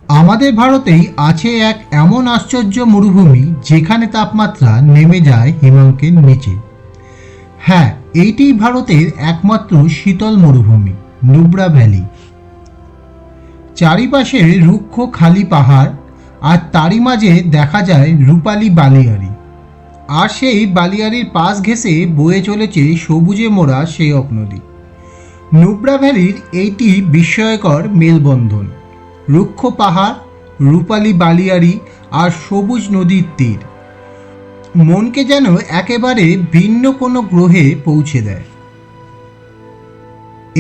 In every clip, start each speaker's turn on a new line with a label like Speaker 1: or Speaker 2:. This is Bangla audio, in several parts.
Speaker 1: আমাদের ভারতেই আছে এক এমন আশ্চর্য মরুভূমি যেখানে তাপমাত্রা নেমে যায় হিমাঙ্কের নিচে। হ্যাঁ, এইটি ভারতের একমাত্র শীতল মরুভূমি, নুব্রা ভ্যালি। চারিপাশে রুক্ষ খালি পাহাড়, আর তারই মাঝে দেখা যায় রূপালী বালিয়াড়ি। আর সেই বালিয়াড়ির পাশ ঘেঁষে বয়ে চলেছে সবুজে মোড়া সেয়ক নদী। নুব্রা ভ্যালির এইটি বিস্ময়কর মেলবন্ধন, রুক্ষ পাহাড়, রূপালী বালিয়াড়ি আর সবুজ নদীর তীর মনকে যেন একেবারে ভিন্ন কোনো গ্রহে পৌঁছে দেয়।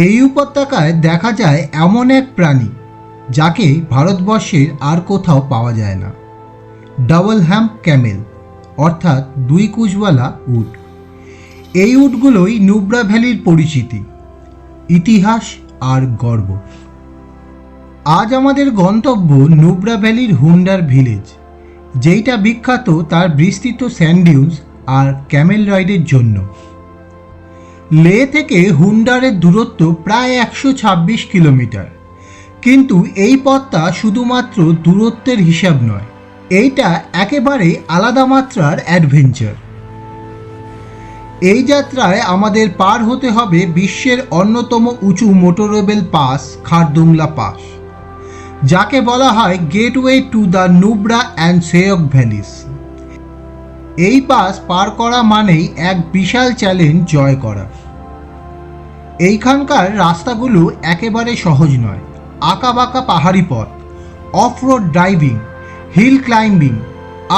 Speaker 1: এই উপত্যকায় দেখা যায় এমন এক প্রাণী যাকে ভারতবর্ষের আর কোথাও পাওয়া যায় না, ডাবল হ্যাম্প ক্যামেল, অর্থাৎ দুই কুচওয়ালা উট। এই উটগুলোই নুব্রা ভ্যালির পরিচিতি, ইতিহাস আর গর্ব। আজ আমাদের গন্তব্য নুব্রা ভ্যালির হুন্ডার ভিলেজ, যেইটা বিখ্যাত তার বিস্তৃত স্যান্ড-ডিউনস আর ক্যামেল রাইডের জন্য। লে থেকে হুন্ডারের দূরত্ব প্রায় 126 কিলোমিটার, কিন্তু এই পথটা শুধুমাত্র দূরত্বের হিসাব নয়, এইটা একেবারে আলাদা মাত্রার অ্যাডভেঞ্চার। এই যাত্রায় আমাদের পার হতে হবে বিশ্বের অন্যতম উঁচু মোটরেবল পাস, খারদুংলা পাস, যাকে বলা হয় gateway to the Nubra and Shyok valleys. এই পাস পার করা মানেই এক বিশাল চ্যালেঞ্জ জয় করা। এইখানকার রাস্তাগুলো একেবারে সহজ নয়, আঁকাবাঁকা পাহাড়ি পথ, off road driving, hill climbing,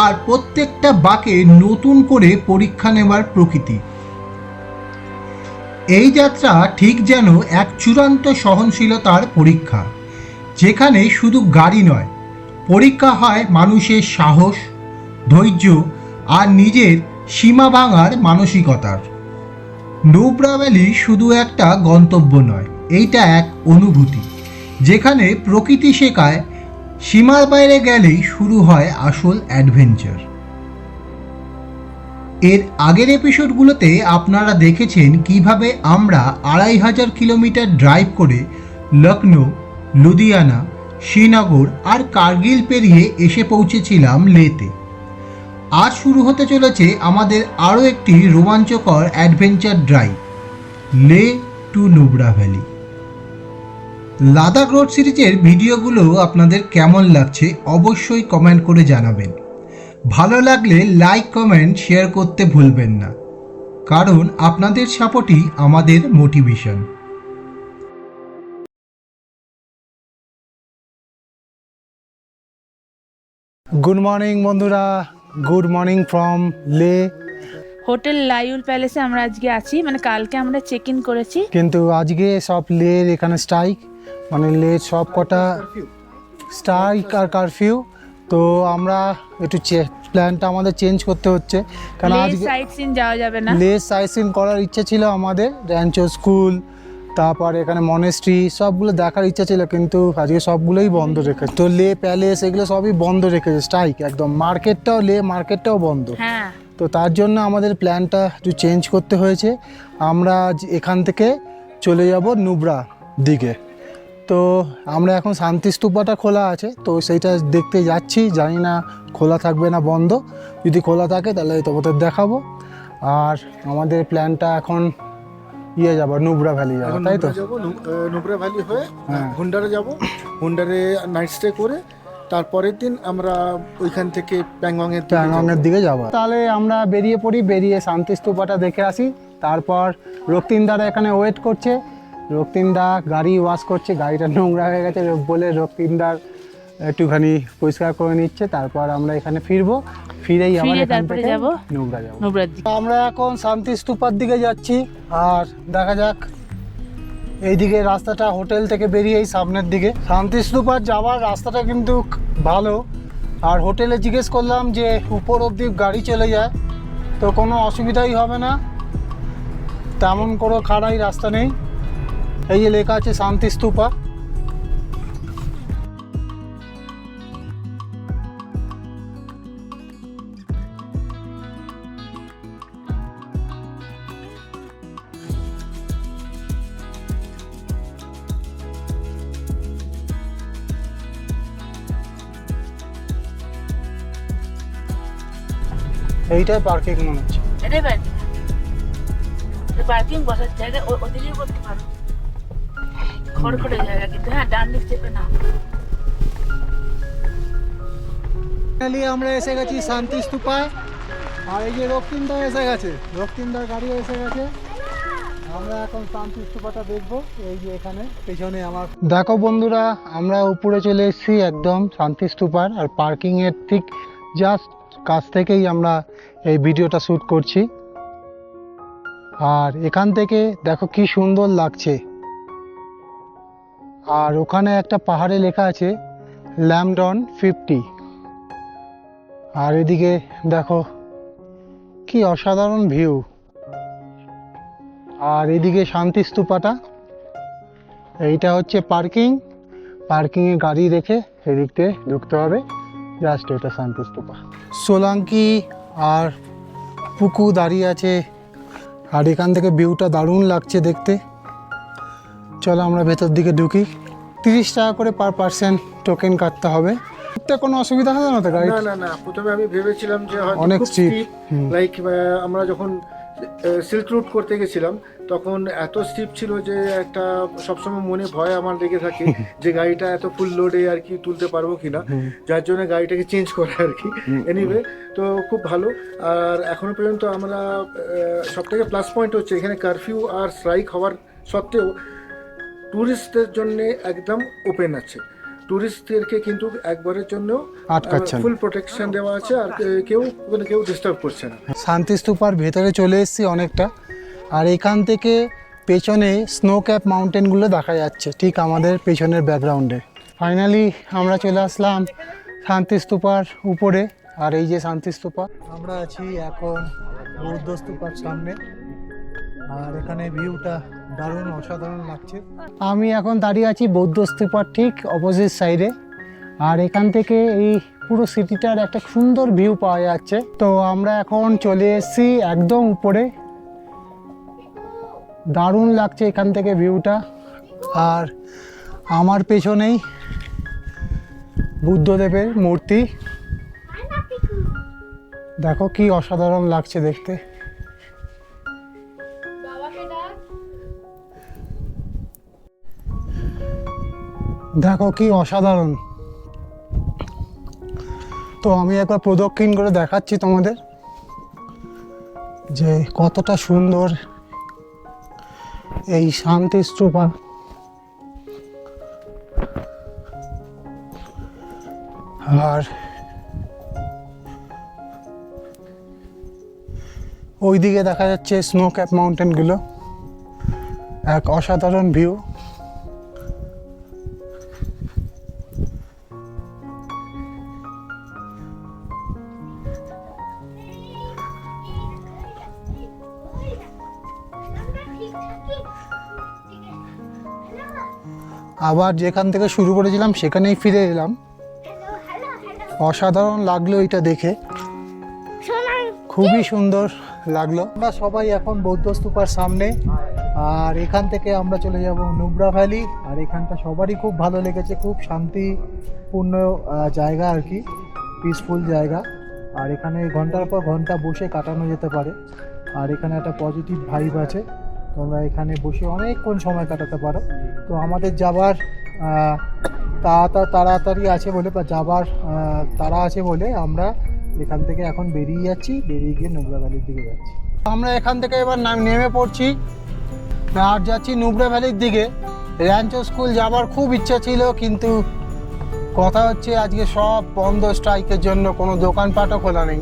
Speaker 1: আর প্রত্যেকটা বাঁকে নতুন করে পরীক্ষা নেবার প্রকৃতি। এই যাত্রা ঠিক যেন এক চূড়ান্ত সহনশীলতার পরীক্ষা, যেখানে শুধু গাড়ি নয়, পরীক্ষা হয় মানুষের সাহস, ধৈর্য আর নিজের সীমা ভাঙার মানসিকতার। নুব্রা ভ্যালি শুধু একটা গন্তব্য নয়, এইটা এক অনুভূতি, যেখানে প্রকৃতি শেখায় সীমার বাইরে গেলেই শুরু হয় আসল অ্যাডভেঞ্চার। এর আগের এপিসোডগুলোতে আপনারা দেখেছেন কিভাবে আমরা 2500 কিলোমিটার ড্রাইভ করে লখনৌ, লুধিয়ানা, শ্রীনগর আর কার্গিল পেরিয়ে এসে পৌঁছেছিলাম লেতে। আজ শুরু হতে চলেছে আমাদের আরও একটি রোমাঞ্চকর adventure drive, Leh to Nubra valley. Ladakh road সিরিজের ভিডিওগুলো আপনাদের কেমন লাগছে অবশ্যই কমেন্ট করে জানাবেন। ভালো লাগলে লাইক, কমেন্ট, শেয়ার করতে ভুলবেন না, কারণ আপনাদের সাপোর্টই আমাদের মোটিভেশন।
Speaker 2: গুড মর্নিং বন্ধুরা, গুড মর্নিং ফ্রম লে।
Speaker 3: হোটেল লাইউল প্যালেসে আমরা আজকে আছি, মানে কালকে আমরা চেক ইন করেছি,
Speaker 2: কিন্তু আজকে সব লের এখানে স্ট্রাইক, মানে লে সব কটা স্ট্রাইক আর কারফিউ। তো আমরা একটু প্ল্যানটা আমাদের চেঞ্জ করতে হচ্ছে, কারণ আজকে
Speaker 3: সাইট সিন যাওয়া যাবে না।
Speaker 2: লে সাইট সিন করার ইচ্ছে ছিল আমাদের, র্যাঞ্চো স্কুল, তারপর এখানে মনেস্ট্রি সবগুলো দেখার ইচ্ছা ছিল, কিন্তু আজকে সবগুলোই বন্ধ রেখেছে। তো লে প্যালেস এগুলো সবই বন্ধ রেখেছে, স্ট্রাইক একদম। মার্কেটটাও, লে মার্কেটটাও বন্ধ।
Speaker 3: হ্যাঁ,
Speaker 2: তো তার জন্য আমাদের প্ল্যানটা একটু চেঞ্জ করতে হয়েছে। আমরা এখান থেকে চলে যাব নুব্রা দিকে। তো আমরা এখন শান্তিস্তূপাটা খোলা আছে, তো সেইটা দেখতে যাচ্ছি, জানি না খোলা থাকবে না বন্ধ। যদি খোলা থাকে তাহলে তোমাদের দেখাবো। আর আমাদের প্ল্যানটা এখন যাবো নুব্রা ভ্যালি যাবো, তাই তো?
Speaker 4: নুব্রা ভ্যালি হয়ে হুন্ডারে যাব, হুন্ডারে নাইট স্টে করে তারপরের দিন আমরা ওইখান থেকে প্যাংগংয়ের
Speaker 2: দিকে যাবো। তাহলে আমরা বেরিয়ে পড়ি, বেরিয়ে শান্তিস্তূপাটা দেখে আসি। তারপর রক্তিমদারা এখানে ওয়েট করছে, রক্তিমদা গাড়ি ওয়াশ করছে, গাড়িটা নোংরা হয়ে গেছে বলে রক্তিমদার একটুখানি পরিষ্কার করে নিচ্ছে। তারপর আমরা এখানে ফিরবো, ফিরেই আবার এখান থেকে নুব্রা যাবো। আমরা এখন শান্তিস্তূপার দিকে যাচ্ছি, আর দেখা যাক। এইদিকে রাস্তাটা হোটেল থেকে বেরিয়েই সামনের দিকে শান্তিস্তূপার যাওয়ার রাস্তাটা কিন্তু ভালো। আর হোটেলে জিজ্ঞেস করলাম যে উপর অবধি গাড়ি চলে যায়, তো কোনো অসুবিধাই হবে না, তেমন কোনো খাড়াই রাস্তা নেই। এই যে লেখা আছে শান্তিস্তূপা। এইটাই পার্কিং মনে হচ্ছে।
Speaker 3: এটাই পার্কিং বসার জায়গা ওদিকেই করতে পারো, খড়খড়ে জায়গা, কিন্তু হ্যাঁ ডান দিক চেপে না।
Speaker 2: ফাইনালি আমরা এসে গেছি শান্তি স্তূপায়, আর এই যে রক্তিমদা এসে গেছে, রক্তিমদার গাড়িও এসে গেছে। আমরা এখন শান্তি স্তূপাটা দেখবো, এই যে এখানে পেছনে আমার। দেখো বন্ধুরা, আমরা উপরে চলে এসেছি একদম শান্তি স্তূপার, আর পার্কিং এর ঠিক জাস্ট কাছ থেকেই আমরা এই ভিডিওটা শ্যুট করছি। আর এখান থেকে দেখো কি সুন্দর লাগছে। আর ওখানে একটা পাহাড়ে লেখা আছে ল্যামডন 50। আর এদিকে দেখো কি অসাধারণ ভিউ। আর এদিকে শান্তি স্তূপাটা, এইটা হচ্ছে পার্কিংয়ে গাড়ি রেখে এদিক থেকে ঢুকতে হবে, জাস্ট এটা শান্তি স্তূপা। সোলাঙ্কি আর পুকু দাঁড়িয়ে আছে, আর এখান থেকে ভিউটা দারুণ লাগছে দেখতে। চলো আমরা ভেতর দিকে ঢুকি। 30 টাকা করে পার পার্সন টোকেন কাটতে হবে। কোনো অসুবিধা হবে না তো গাড়ি?
Speaker 4: না না না, প্রথমে আমি ভেবেছিলাম যে হয়তো
Speaker 2: অনেক
Speaker 4: খুব
Speaker 2: steep,
Speaker 4: steep, লাইক আমরা যখন সিল্ক রুট করতে গেছিলাম তখন এত স্টিপ ছিল যে একটা সবসময় মনে ভয় আমার লেগে থাকে যে গাড়িটা এত ফুল লোডে আর কি তুলতে পারবো কিনা, যার জন্য গাড়িটাকে চেঞ্জ করে আর কি। এনিওয়ে, তো খুব ভালো। আর এখনো পর্যন্ত আমরা সব থেকে প্লাস পয়েন্ট হচ্ছে এখানে কারফিউ আর স্ট্রাইক হওয়ার সত্ত্বেও ট্যুরিস্টদের জন্য একদম ওপেন আছে। ট্যুরিস্টদেরকে কিন্তু একবারের জন্য
Speaker 2: আটকাচ্ছে না।
Speaker 4: ফুল প্রোটেকশন দেওয়া আছে, আর কেউ ডিস্টার্ব করছে না।
Speaker 2: শান্তি স্তূপার ভেতরে চলে এসেছি অনেকটা, আর এখান থেকে পেছনে স্নো ক্যাপ মাউন্টেনগুলো দেখা যাচ্ছে ঠিক আমাদের পেছনের ব্যাকগ্রাউন্ডে। ফাইনালি আমরা চলে আসলাম শান্তি স্তূপার উপরে, আর এই যে শান্তি স্তূপা। আমরা আছি এখন বৌদ্ধ স্তূপার সামনে, আর এখানে ভিউটা দারুণ অসাধারণ লাগছে। আমি এখন দাঁড়িয়ে আছি বৌদ্ধ স্তূপার ঠিক অপোজিট সাইডে, আর এখান থেকে এই পুরো সিটিটার একটা সুন্দর ভিউ পাওয়া যাচ্ছে। তো আমরা এখন চলে এসেছি একদম উপরে, দারুণ লাগছে এখান থেকে ভিউটা। আর আমার পেছনেই বুদ্ধদেবের মূর্তি, দেখো কি অসাধারণ লাগছে দেখতে। দেখো কি অসাধারণ। তো আমি একবার প্রদক্ষিণ করে দেখাচ্ছি তোমাদের যে কতটা সুন্দর এই শান্তি স্তূপা। আর ওইদিকে দেখা যাচ্ছে স্নো ক্যাপ মাউন্টেনগুলো, এক অসাধারণ ভিউ। আবার যেখান থেকে শুরু করেছিলাম সেখানেই ফিরে এলাম। অসাধারণ লাগলো এটা দেখে, খুবই সুন্দর লাগলো। আমরা সবাই এখন বৌদ্ধ স্তূপার সামনে, আর এখান থেকে আমরা চলে যাব নুব্রা ভ্যালি। আর এখানটা সবারই খুব ভালো লেগেছে, খুব শান্তিপূর্ণ জায়গা আর কি, পিসফুল জায়গা। আর এখানে ঘন্টার পর ঘন্টা বসে কাটানো যেতে পারে, আর এখানে একটা পজিটিভ ভাইব আছে, তোমরা এখানে বসে অনেকক্ষণ সময় কাটাতে পারো। তো আমাদের যাবার তাড়াতাড়ি আছে বলে, বা যাবার তাড়া আছে বলে আমরা এখান থেকে এখন বেরিয়ে যাচ্ছি, বেরিয়ে গিয়ে নুব্রা ভ্যালির দিকে যাচ্ছি। আমরা এখান থেকে এবার নেমে পড়ছি আর যাচ্ছি নুব্রা ভ্যালির দিকে। র্যাঞ্চো স্কুল যাবার খুব ইচ্ছা ছিল, কিন্তু কথা হচ্ছে আজকে সব বন্ধ স্ট্রাইকের জন্য, কোনো দোকানপাটও খোলা নেই।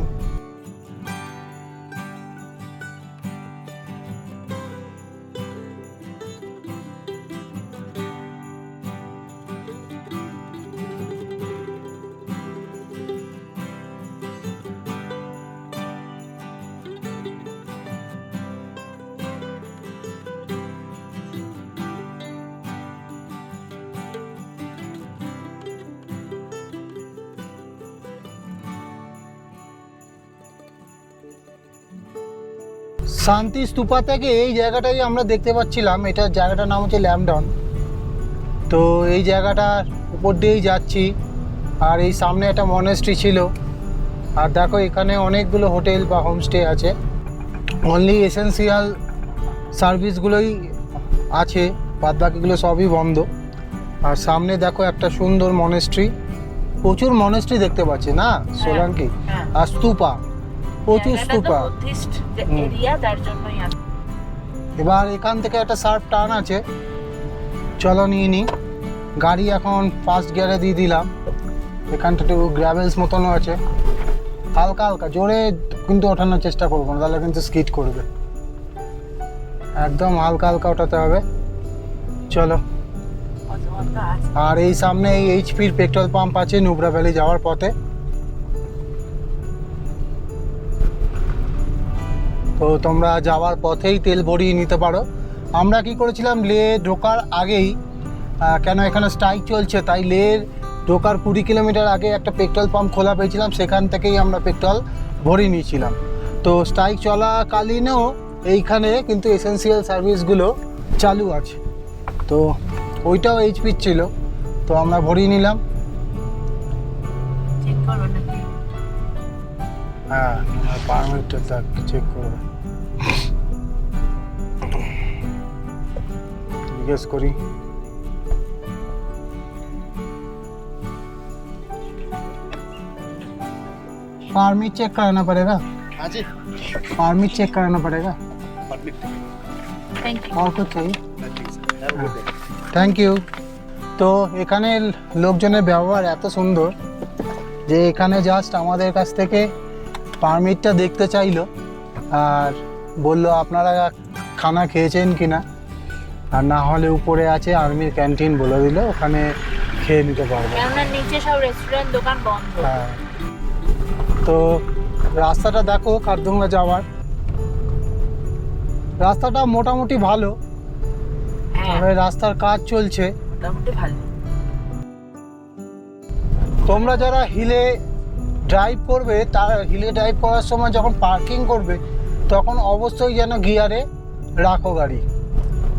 Speaker 2: শান্তি স্তূপা থেকে এই জায়গাটাই আমরা দেখতে পাচ্ছিলাম, এটা জায়গাটার নাম হচ্ছে ল্যামডন। তো এই জায়গাটার উপর দিয়েই যাচ্ছি, আর এই সামনে একটা মনেস্ট্রি ছিল, আর দেখো এখানে অনেকগুলো হোটেল বা হোমস্টে আছে, অনলি এসেন্সিয়াল সার্ভিসগুলোই আছে, বাদ বাকিগুলো সবই বন্ধ। আর সামনে দেখো একটা সুন্দর মনেস্ট্রি, প্রচুর মনেস্ট্রি দেখতে পাচ্ছি না সোলাঙ্কি,
Speaker 3: হ্যাঁ।
Speaker 2: আর স্তূপা, প্রচুর
Speaker 3: জায়গাটা তো
Speaker 2: স্তূপা।
Speaker 3: বুদ্ধিস্ট
Speaker 2: হুম।
Speaker 3: এরিয়া, তার জন্যই আছে।
Speaker 2: এবার এখান থেকে একটা শার্প টার্ন আছে, চলো নিয়ে নিই। গাড়ি এখন ফার্স্ট গিয়ারে দিয়ে দিলাম। এখানটা একটু গ্র্যাভেলস মতনও আছে, হালকা হালকা, জোরে কিন্তু ওঠানোর চেষ্টা করবো না, তাহলে কিন্তু স্কিড করবে। একদম হালকা হালকা ওঠাতে হবে। চলো।
Speaker 3: অত অত আছে।
Speaker 2: আর এই সামনে এই এইচপির পেট্রোল পাম্প আছে নুব্রা ভ্যালি যাওয়ার পথে। তো তোমরা যাওয়ার পথেই তেল ভরিয়ে নিতে পারো। আমরা কি করেছিলাম, লে ঢোকার আগেই, কেন এখানে স্ট্রাইক চলছে তাই লে ঢোকার 20 কিলোমিটার আগে একটা পেট্রোল পাম্প খোলা পেয়েছিলাম, সেখান থেকেই আমরা পেট্রোল ভরিয়ে নিয়েছিলাম। তো স্ট্রাইক চলাকালীনও এইখানে কিন্তু এসেন্সিয়াল সার্ভিসগুলো চালু আছে, তো ওইটাও এইচপি ছিল, তো আমরা ভরিয়ে নিলাম।
Speaker 3: চেক করবে নাকি?
Speaker 2: হ্যাঁ, পারমিটটা চেক করবে, জিজ্ঞেস করি। परमिट चेक कराना पड़ेगा।
Speaker 4: हाँ जी,
Speaker 2: परमिट चेक कराना पड़ेगा
Speaker 4: परमिट
Speaker 3: থ্যাংক ইউ।
Speaker 2: और कुछ चाहिए? Thank you. তো এখানে লোকজনের ব্যবহার এত সুন্দর যে এখানে জাস্ট আমাদের কাছ থেকে পারমিটটা দেখতে চাইলো আর বললো আপনারা খানা খেয়েছেন কিনা, আর না হলে উপরে আছে আর্মির ক্যান্টিন, বলে দিল ওখানে খেয়ে নিতে পারবো।
Speaker 3: কেননা নিচে সব রেস্টুরেন্ট দোকান বন্ধ।
Speaker 2: হ্যাঁ, তো রাস্তাটা দেখো খারদুংলা যাওয়ার রাস্তাটা মোটামুটি ভালো,
Speaker 3: হ্যাঁ,
Speaker 2: তবে রাস্তার কাজ চলছে।
Speaker 3: মোটামুটি ভালো।
Speaker 2: তোমরা যারা হিলে ড্রাইভ করবে, তার হিলে ড্রাইভ করার সময় যখন পার্কিং করবে তখন অবশ্যই যেন গিয়ারে রাখো গাড়ি,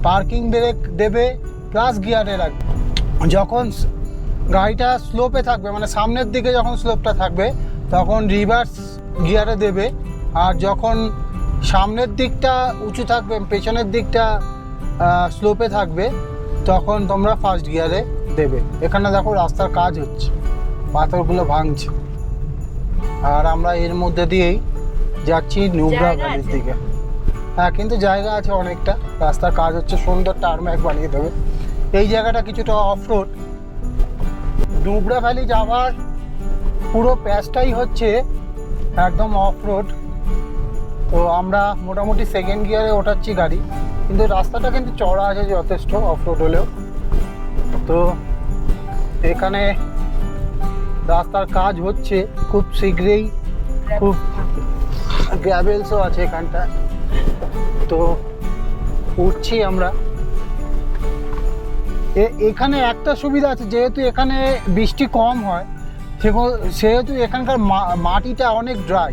Speaker 2: পার্কিং ব্রেক দেবে প্লাস গিয়ারে রাখবে। যখন গাড়িটা স্লোপে থাকবে, মানে সামনের দিকে যখন স্লোপটা থাকবে তখন রিভার্স গিয়ারে দেবে, আর যখন সামনের দিকটা উঁচু থাকবে, পেছনের দিকটা স্লোপে থাকবে, তখন তোমরা ফার্স্ট গিয়ারে দেবে। এখানে দেখো রাস্তার কাজ হচ্ছে, পাথরগুলো ভাঙছে, আর আমরা এর মধ্যে দিয়েই যাচ্ছি নুব্রা
Speaker 3: জায়গা
Speaker 2: ভ্যালির
Speaker 3: আছে?
Speaker 2: দিকে। হ্যাঁ, কিন্তু জায়গা আছে অনেকটা, রাস্তার কাজ হচ্ছে, সুন্দর টারম্যাক বানিয়ে দেবে। এই জায়গাটা কিছুটা অফ রোড। নুব্রা ভ্যালি যাওয়ার পুরো প্যাচটাই হচ্ছে একদম অফ রোড। তো আমরা মোটামুটি সেকেন্ড গিয়ারে ওঠাচ্ছি গাড়ি, কিন্তু রাস্তাটা কিন্তু চড়া আছে যথেষ্ট অফ রোড হলেও। তো এখানে রাস্তার কাজ হচ্ছে খুব শীঘ্রই, খুব গ্র্যাভেলসও আছে এখানটা। তো উঠছি আমরা। এখানে একটা সুবিধা আছে, যেহেতু এখানে বৃষ্টি কম হয় সেহেতু এখানকার মাটিটা অনেক ড্রাই,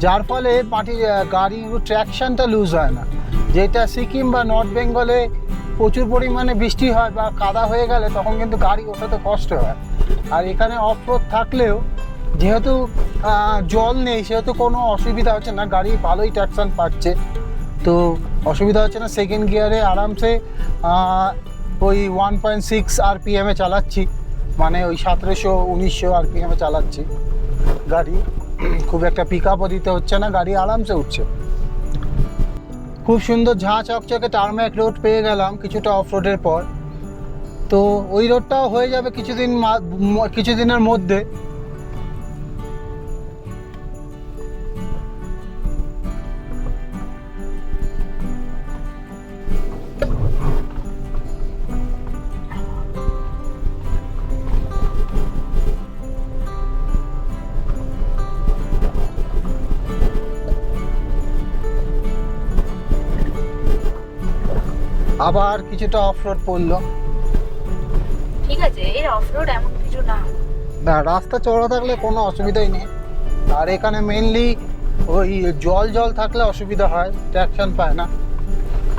Speaker 2: যার ফলে গাড়ির ট্র্যাকশনটা লুজ হয় না। যেটা সিকিম বা নর্থ বেঙ্গলে প্রচুর পরিমাণে বৃষ্টি হয় বা কাদা হয়ে গেলে তখন কিন্তু গাড়ি ওঠাতে কষ্ট হয়। আর এখানে অফ রোড থাকলেও যেহেতু জল নেই, সেহেতু কোনো অসুবিধা হচ্ছে না, গাড়ি ভালোই ট্র্যাকশন পাচ্ছে, তো অসুবিধা হচ্ছে না। সেকেন্ড গিয়ারে আরামসে ওই 1.6 RPM-এ চালাচ্ছি, মানে ওই 1700-1900 RPM-এ চালাচ্ছি গাড়ি। খুব একটা পিক আপও দিতে হচ্ছে না, গাড়ি আরামসে উঠছে। খুব সুন্দর ঝাঁ চকচকে টারম্যাক রোড পেয়ে গেলাম কিছুটা অফ রোডের পর। তো ওই রোডটাও হয়ে যাবে কিছুদিনের মধ্যে। আবার কিছুটা অফ রোড পড়লো।
Speaker 3: ঠিক আছে, এর অফ রোড এমন কিছু না।
Speaker 2: না, রাস্তা চড়া থাকলে কোনো অসুবিধাই নেই। আর এখানে মেনলি ওই জল থাকলে অসুবিধা হয়, ট্র্যাকশন পায় না।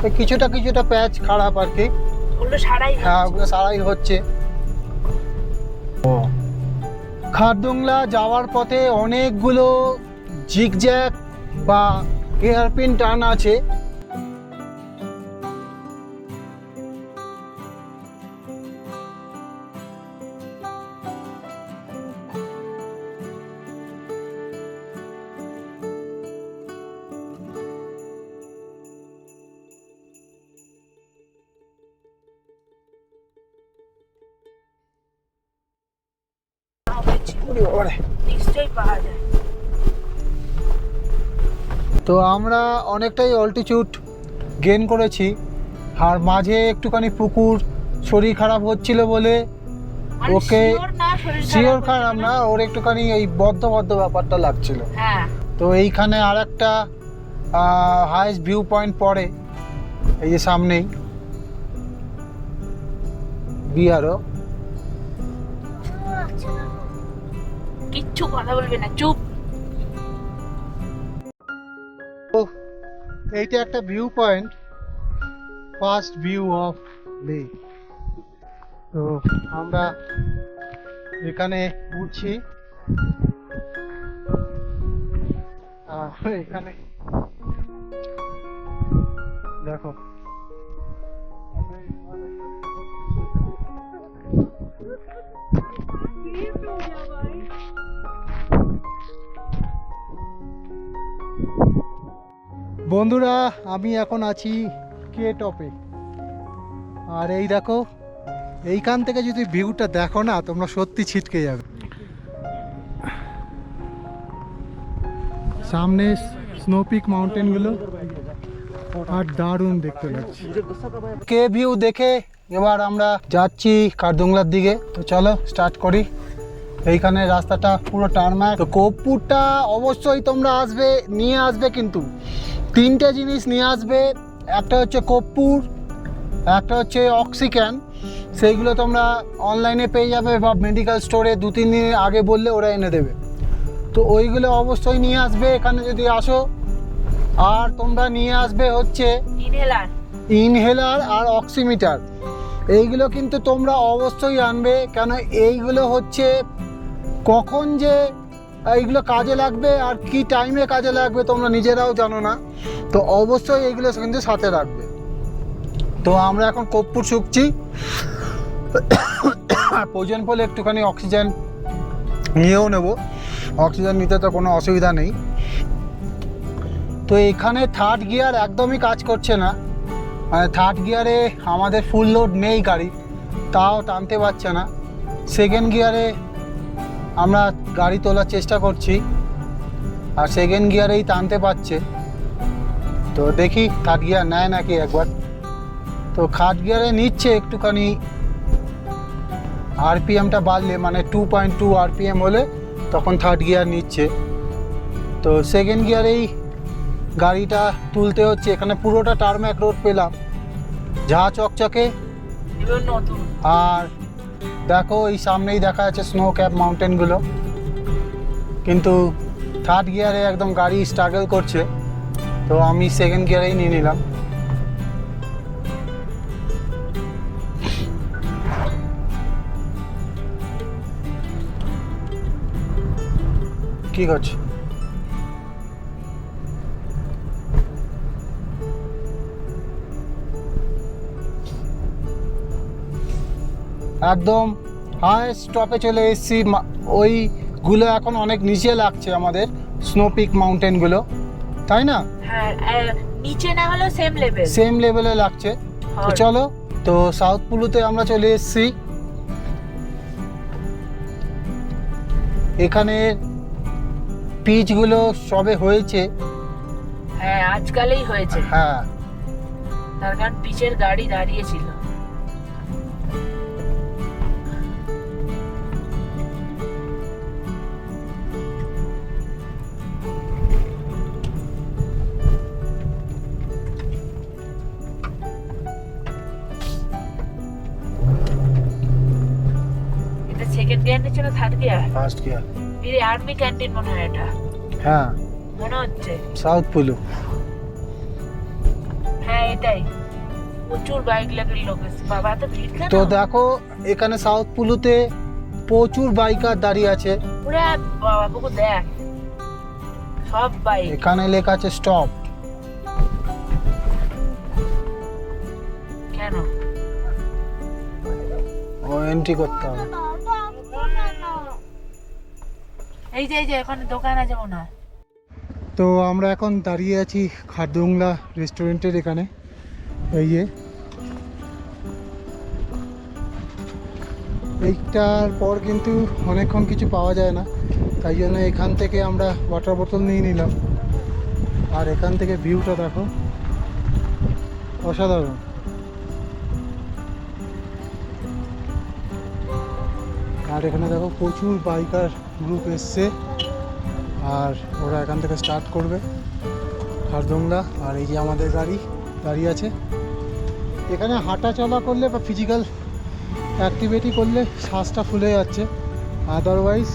Speaker 2: তো কিছুটা প্যাচ খারাপ আর কি।
Speaker 3: ওগুলো সারাই
Speaker 2: হ্যাঁ, ওগুলো সারাই হচ্ছে। খারদুংলা যাওয়ার পথে অনেকগুলো জিগজ্যাগ বা হেয়ারপিন টার্ন আছে।
Speaker 3: নিশ্চয়ই পাওয়া যায়।
Speaker 2: তো আমরা অনেকটাই অল্টিটিউড গেইন করেছি, আর মাঝে একটুখানি পুকুর শরীর খারাপ হচ্ছিল বলে
Speaker 3: মানে
Speaker 2: ওকে
Speaker 3: sure না শরীর
Speaker 2: শিওর
Speaker 3: হচ্ছিল
Speaker 2: খারাপ না, ওর একটুখানি এই বদ্ধ ব্যাপারটা লাগছিল।
Speaker 3: হ্যাঁ,
Speaker 2: তো এইখানে আর একটা হাইস্ট ভিউ পয়েন্ট পড়ে, এই যে সামনেই বিআরও।
Speaker 3: কিচ্ছু কথা বলবে না, চুপ।
Speaker 2: এইটা একটা view point, first view of lake. তো আমরা এখানে উঠছি, এখানে দেখো বন্ধুরা, আমি এখন আছি কে টপে, আর এই দেখো এইখান থেকে যদি ভিউটা দেখো না তোমরা সত্যি ছিটকে যাবে। সামনে স্নোপিক মাউন্টেনগুলো আর দারুণ দেখতে লাগছে। কে ভিউ দেখে এবার আমরা যাচ্ছি খারদুংলার দিকে। তো চলো স্টার্ট করি। এইখানে রাস্তাটা পুরো টারমাক। তো কর্পূরটা অবশ্যই তোমরা আসবে, নিয়ে আসবে, কিন্তু তিনটে জিনিস নিয়ে আসবে। একটা হচ্ছে কর্পূর, একটা হচ্ছে অক্সিক্যান, সেইগুলো তোমরা অনলাইনে পেয়ে যাবে বা মেডিকেল স্টোরে 2-3 দিন আগে বললে ওরা এনে দেবে। তো ওইগুলো অবশ্যই নিয়ে আসবে এখানে যদি আসো। আর তোমরা নিয়ে আসবে হচ্ছে ইনহেলার আর অক্সিমিটার। এইগুলো কিন্তু তোমরা অবশ্যই আনবে, কেন এইগুলো হচ্ছে কখন যে এইগুলো কাজে লাগবে আর কি টাইমে কাজে লাগবে তোমরা নিজেরাও জানো না। তো অবশ্যই এইগুলো কিন্তু সাথে রাখবে। তো আমরা এখন কর্পূর শুকছি, আর প্রয়োজন পড়লে একটুখানি অক্সিজেন নিয়েও নেব। অক্সিজেন নিতে তো কোনো অসুবিধা নেই। তো এখানে থার্ড গিয়ার একদমই কাজ করছে না, মানে থার্ড গিয়ারে আমাদের ফুল লোড নেই গাড়ি, তাও টানতে পারছে না। সেকেন্ড গিয়ারে আমরা গাড়ি তোলার চেষ্টা করছি, আর সেকেন্ড গিয়ারেই টানতে পারছে। তো দেখি থার্ড গিয়ার নেয় নাকি একবার। তো থার্ড গিয়ারে নিচ্ছে একটুখানি, আরপিএমটা বাড়লে মানে 2.2 আরপিএম হলে তখন থার্ড গিয়ার নিচ্ছে। তো সেকেন্ড গিয়ারেই গাড়িটা তুলতে হচ্ছে। এখানে পুরোটা টারম্যাক রোড পেলাম, যা চকচকে। আর দেখো এই সামনেই দেখা যাচ্ছে স্নো ক্যাপ মাউন্টেনগুলো, কিন্তু থার্ড গিয়ারে একদম গাড়ি স্ট্রাগল করছে। তো আমি সেকেন্ড গিয়ারেই নিয়ে নিলাম। কি করছে? একদম হাইস্ট টপে চলে এসেছি। ওইগুলো এখন অনেক নিচে লাগছে আমাদের স্নোপিক মাউন্টেনগুলো, তাই না?
Speaker 3: হ্যাঁ, নিচে না হলেও
Speaker 2: সেম লেভেলে লাগছে। তো চলো, তো সাউথ পুলুতে আমরা চলে এসেছি। এখানে পিচগুলো সবে হয়েছে।
Speaker 3: হ্যাঁ, আজকালই হয়েছে।
Speaker 2: হ্যাঁ,
Speaker 3: তার কারণ পিচের গাড়ি দাঁড়িয়েছিল। এটা সেকেন্ড গিয়ার নিচ্ছে না থার্ড গিয়ার?
Speaker 2: First gear.
Speaker 3: এই আর্মি ক্যান্টিন মনে হয় এটা।
Speaker 2: হ্যাঁ,
Speaker 3: মনে হচ্ছে
Speaker 2: সাউথ পুলু।
Speaker 3: হ্যাঁ, এটাই। প্রচুর বাইক লাগের লোক এসছে বাবা, এত ভিড় কেন?
Speaker 2: তো দেখো এখানে সাউথ পুলুতে প্রচুর বাইকার দাঁড়িয়ে আছে।
Speaker 3: ওরে বাবা বুকু দেখ, সব বাইক।
Speaker 2: এখানে লেখা আছে স্টপ।
Speaker 3: কেন?
Speaker 2: ও এন্ট্রি করতে হবে।
Speaker 3: এই যে এখানে দোকান আছে মনে হয়।
Speaker 2: তো আমরা এখন দাঁড়িয়ে আছি খারদুংলা রেস্টুরেন্টের এখানে। এই যে এইটার পর কিন্তু অনেকক্ষণ কিছু পাওয়া যায় না, তাই জন্য এখান থেকে আমরা ওয়াটার বোতল নিয়ে নিলাম। আর এখান থেকে ভিউটা দেখো, অসাধারণ। আর এখানে দেখো প্রচুর বাইকার গ্রুপ এসছে, আর ওরা এখান থেকে স্টার্ট করবে খারদুংলা। আর এই যে আমাদের গাড়ি দাঁড়িয়ে আছে। এখানে হাঁটা চলা করলে বা ফিজিক্যাল অ্যাক্টিভিটি করলে শ্বাসটা ফুলে যাচ্ছে, আদারওয়াইজ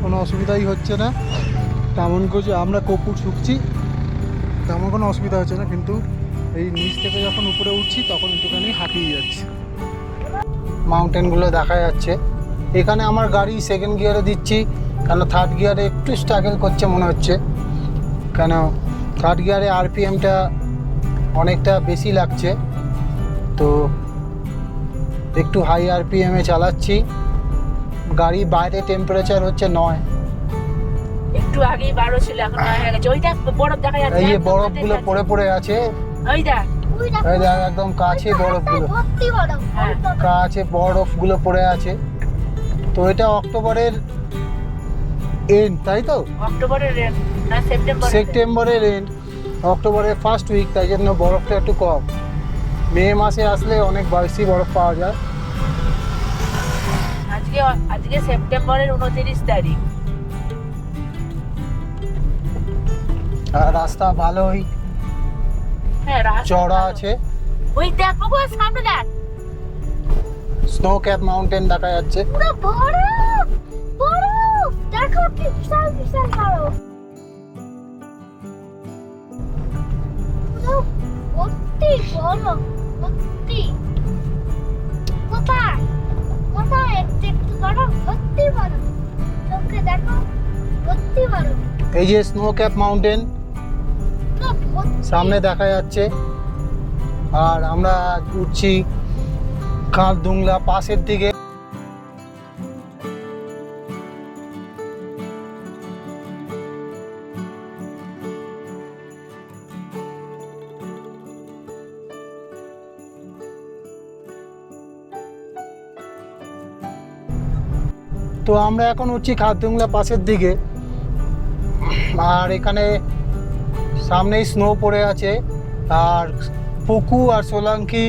Speaker 2: কোনো অসুবিধাই হচ্ছে না। তেমন কিছু আমরা কপুর শুকছি, তেমন কোনো অসুবিধা হচ্ছে না, কিন্তু এই নিচ থেকে যখন উপরে উঠছি তখন একটুখানি হাঁপিয়ে যাচ্ছে। মাউন্টেনগুলো দেখা যাচ্ছে। এখানে আমার গাড়ি সেকেন্ড গিয়ারে দিচ্ছি, কেন থার্ড গিয়ারে একটু স্ট্রাগল করছে মনে হচ্ছে, কেন থার্ড গিয়ারে আরপিএমটা অনেকটা বেশি লাগছে। তো একটু হাই আরপিএমে চালাচ্ছি। গাড়ি বাইরে টেম্পারেচার হচ্ছে 9।
Speaker 3: একটু আগেই 12 ছিল, এখন 9 হয়ে গেছে। ওই দেখ বরফ দেখা যাচ্ছে।
Speaker 2: এই যে বরফগুলো পড়ে পড়ে আছে,
Speaker 3: ওই দেখ।
Speaker 2: এই দেখ একদম কাছে বরফগুলো, কাছে বরফগুলো পড়ে আছে। তো এটা অক্টোবরের এন্ড, তাই তো?
Speaker 3: অক্টোবরের end, না সেপ্টেম্বর?
Speaker 2: সেপ্টেম্বরের এন্ড, অক্টোবরের ফার্স্ট উইক, তাই জন্য বরফটা একটু কম। মে মাসে আসলে অনেক বেশি বরফ পাওয়া যায়।
Speaker 3: আজকে সেপ্টেম্বরের 29 তারিখ।
Speaker 2: আর রাস্তা ভালোই
Speaker 3: হ্যাঁ, রাস্তা
Speaker 2: চড়া
Speaker 3: ভালো।
Speaker 2: আছে।
Speaker 3: ওই দেখ বাবু, সামনে দেখ।
Speaker 2: স্নো ক্যাপ মাউন্টেন দেখা যাচ্ছে।
Speaker 5: পুরো বরফ বরফ, দেখো কি বিশাল বিশাল বরফ। পুরো ভর্তি বরফ, ভর্তি। কোথায় কোথায় একটু একটু বরফ, ভর্তি বরফ। চোখে দেখো, ভর্তি বরফ।
Speaker 2: এই যে স্নো ক্যাপ মাউন্টেন
Speaker 5: পুরো ভর্তি।
Speaker 2: সামনে দেখা যাচ্ছে। আর আমরা উঠছি খারদুংলা পাশের দিকে। তো আমরা এখন উঠছি খারদুংলা পাশের দিকে। আর এখানে সামনেই স্নো পড়ে আছে। আর পুকু আর সোলাঙ্কি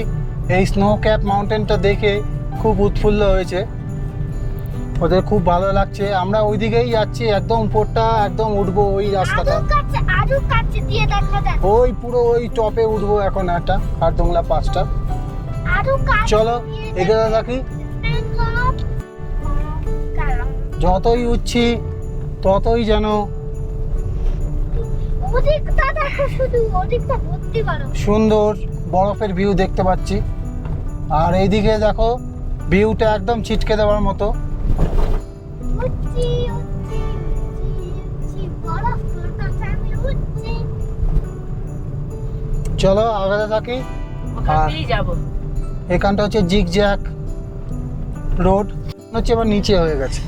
Speaker 2: এই স্নো ক্যাপ মাউন্টেনটা দেখে খুব উৎফুল্ল হয়েছে, ওদের খুব ভালো লাগছে। আমরা ওই দিকেই যাচ্ছি, একদম উপরটা একদম উঠবো ওই রাস্তাটা,
Speaker 5: আরো কাছে দিয়ে দেখা যায়।
Speaker 2: ওই পুরো ওই টপে উঠবো এখন একটা খারদুংলা পাসটা।
Speaker 5: আরো কাছে
Speaker 2: চলো এগিয়ে থাকি। যতই উঠছি ততই যেন
Speaker 5: ওদিকটা দেখো, শুধু ওদিকটা ভর্তি বরফ।
Speaker 2: সুন্দর বরফের ভিউ দেখতে পাচ্ছি। আর এইদিকে দেখো ভিউটা একদম ছিটকে দেওয়ার মতো।
Speaker 5: উঠছি উঠছি উঠছি, বরফ পড়তেছে, আমি উঠছি।
Speaker 2: চলো আগাতে থাকি।
Speaker 3: ওখান দিয়েই যাবো।
Speaker 2: এখানটা হচ্ছে জিগজ্যাগ রোড, হচ্ছে এবার নিচে হয়ে গেছে।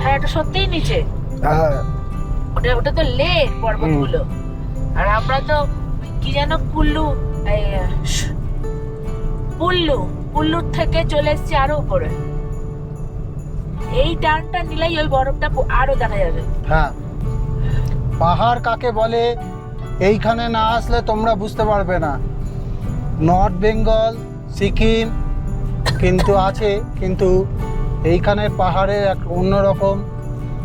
Speaker 3: হ্যাঁ, এটা সত্যিই নিচে।
Speaker 2: হ্যাঁ,
Speaker 3: ওটা তো লেক পর্বতগুলো। আর আমরা তো কি যেন পুল্লুর থেকে চলে এসেছি আরো উপরে। এই টার্নটা নিলেই ওই বরফটা আরো দেখা যাবে।
Speaker 2: হ্যাঁ, পাহাড় কাকে বলে এইখানে না আসলে তোমরা বুঝতে পারবে না। নর্থ বেঙ্গল, সিকিম কিন্তু আছে, কিন্তু এইখানের পাহাড়ের এক অন্যরকম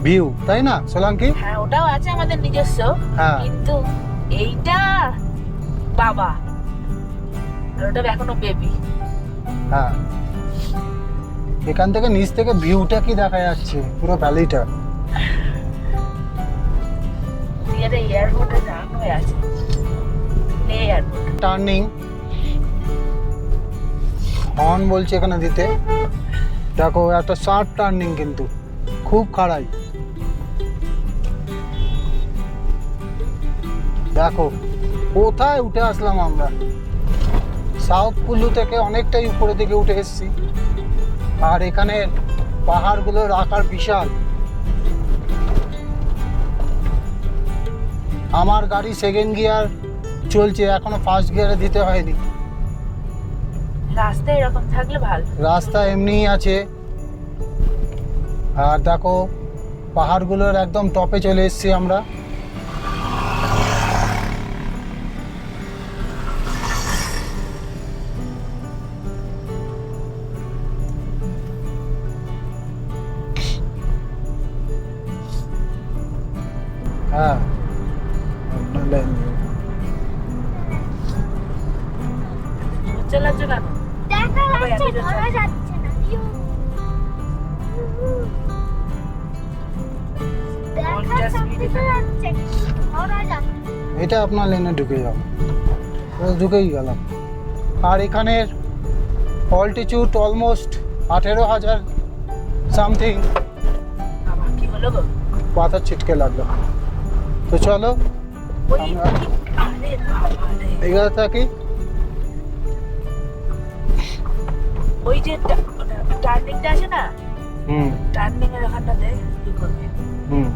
Speaker 2: ভিউ, তাই না সোলাঙ্কি?
Speaker 3: হ্যাঁ, ওটাও আছে আমাদের নিজস্ব।
Speaker 2: হ্যাঁ।
Speaker 3: কিন্তু এইটা বাবা, আর ওটা এখনো বেবি।
Speaker 2: হ্যাঁ, এখান থেকে নিচ থেকে ভিউটা কি দেখা যাচ্ছে, পুরো ভ্যালিটা।
Speaker 3: এয়ারপোর্টে দাঁড়ানো হয়ে আছে, এয়ারপোর্ট।
Speaker 2: টার্নিং হর্ন বলছে এখানে দিতে। দেখো একটা শার্প টার্নিং, কিন্তু খুব খাড়াই। দেখো কোথায় উঠে আসলাম আমরা, সাউথ কুল্লু থেকে অনেকটাই উপরে দিকে উঠে এসেছি। আর এখানে পাহাড়গুলোর আকার বিশাল। আমার গাড়ি সেকেন্ড গিয়ার চলছে, এখনো ফার্স্ট গিয়ারে দিতে হয়নি।
Speaker 3: রাস্তা এরকম থাকলে ভালো।
Speaker 2: রাস্তা এমনিই আছে। আর দেখো পাহাড়গুলোর একদম টপে চলে এসেছি আমরা। হ্যাঁ
Speaker 3: চালাচ্ছ কেন?
Speaker 5: দেখা
Speaker 3: আবার
Speaker 5: যাচ্ছে,
Speaker 3: এত জোর
Speaker 5: ধরা যাচ্ছে না। দেখা
Speaker 3: ঘন্টার speed এ
Speaker 5: যাচ্ছে কিন্তু ধরা যাচ্ছে না।
Speaker 2: এটা আপনার লেনে ঢুকে যাও, ঢুকেই গেলাম। আর এখানের অল্টিটিউড অলমোস্ট 18,000 সামথিং।
Speaker 3: আবার কি হলো গো?
Speaker 2: পাথর ছিটকে লাগলো। তো চলো
Speaker 3: ওই
Speaker 2: আমরা
Speaker 3: আরে বাবারে।
Speaker 2: এগারো থাকি।
Speaker 3: ওই যে টার্নিংটা আছে না,
Speaker 2: হুম
Speaker 3: টার্নিং এর ওখানটাতে কি করবে?
Speaker 2: হুম।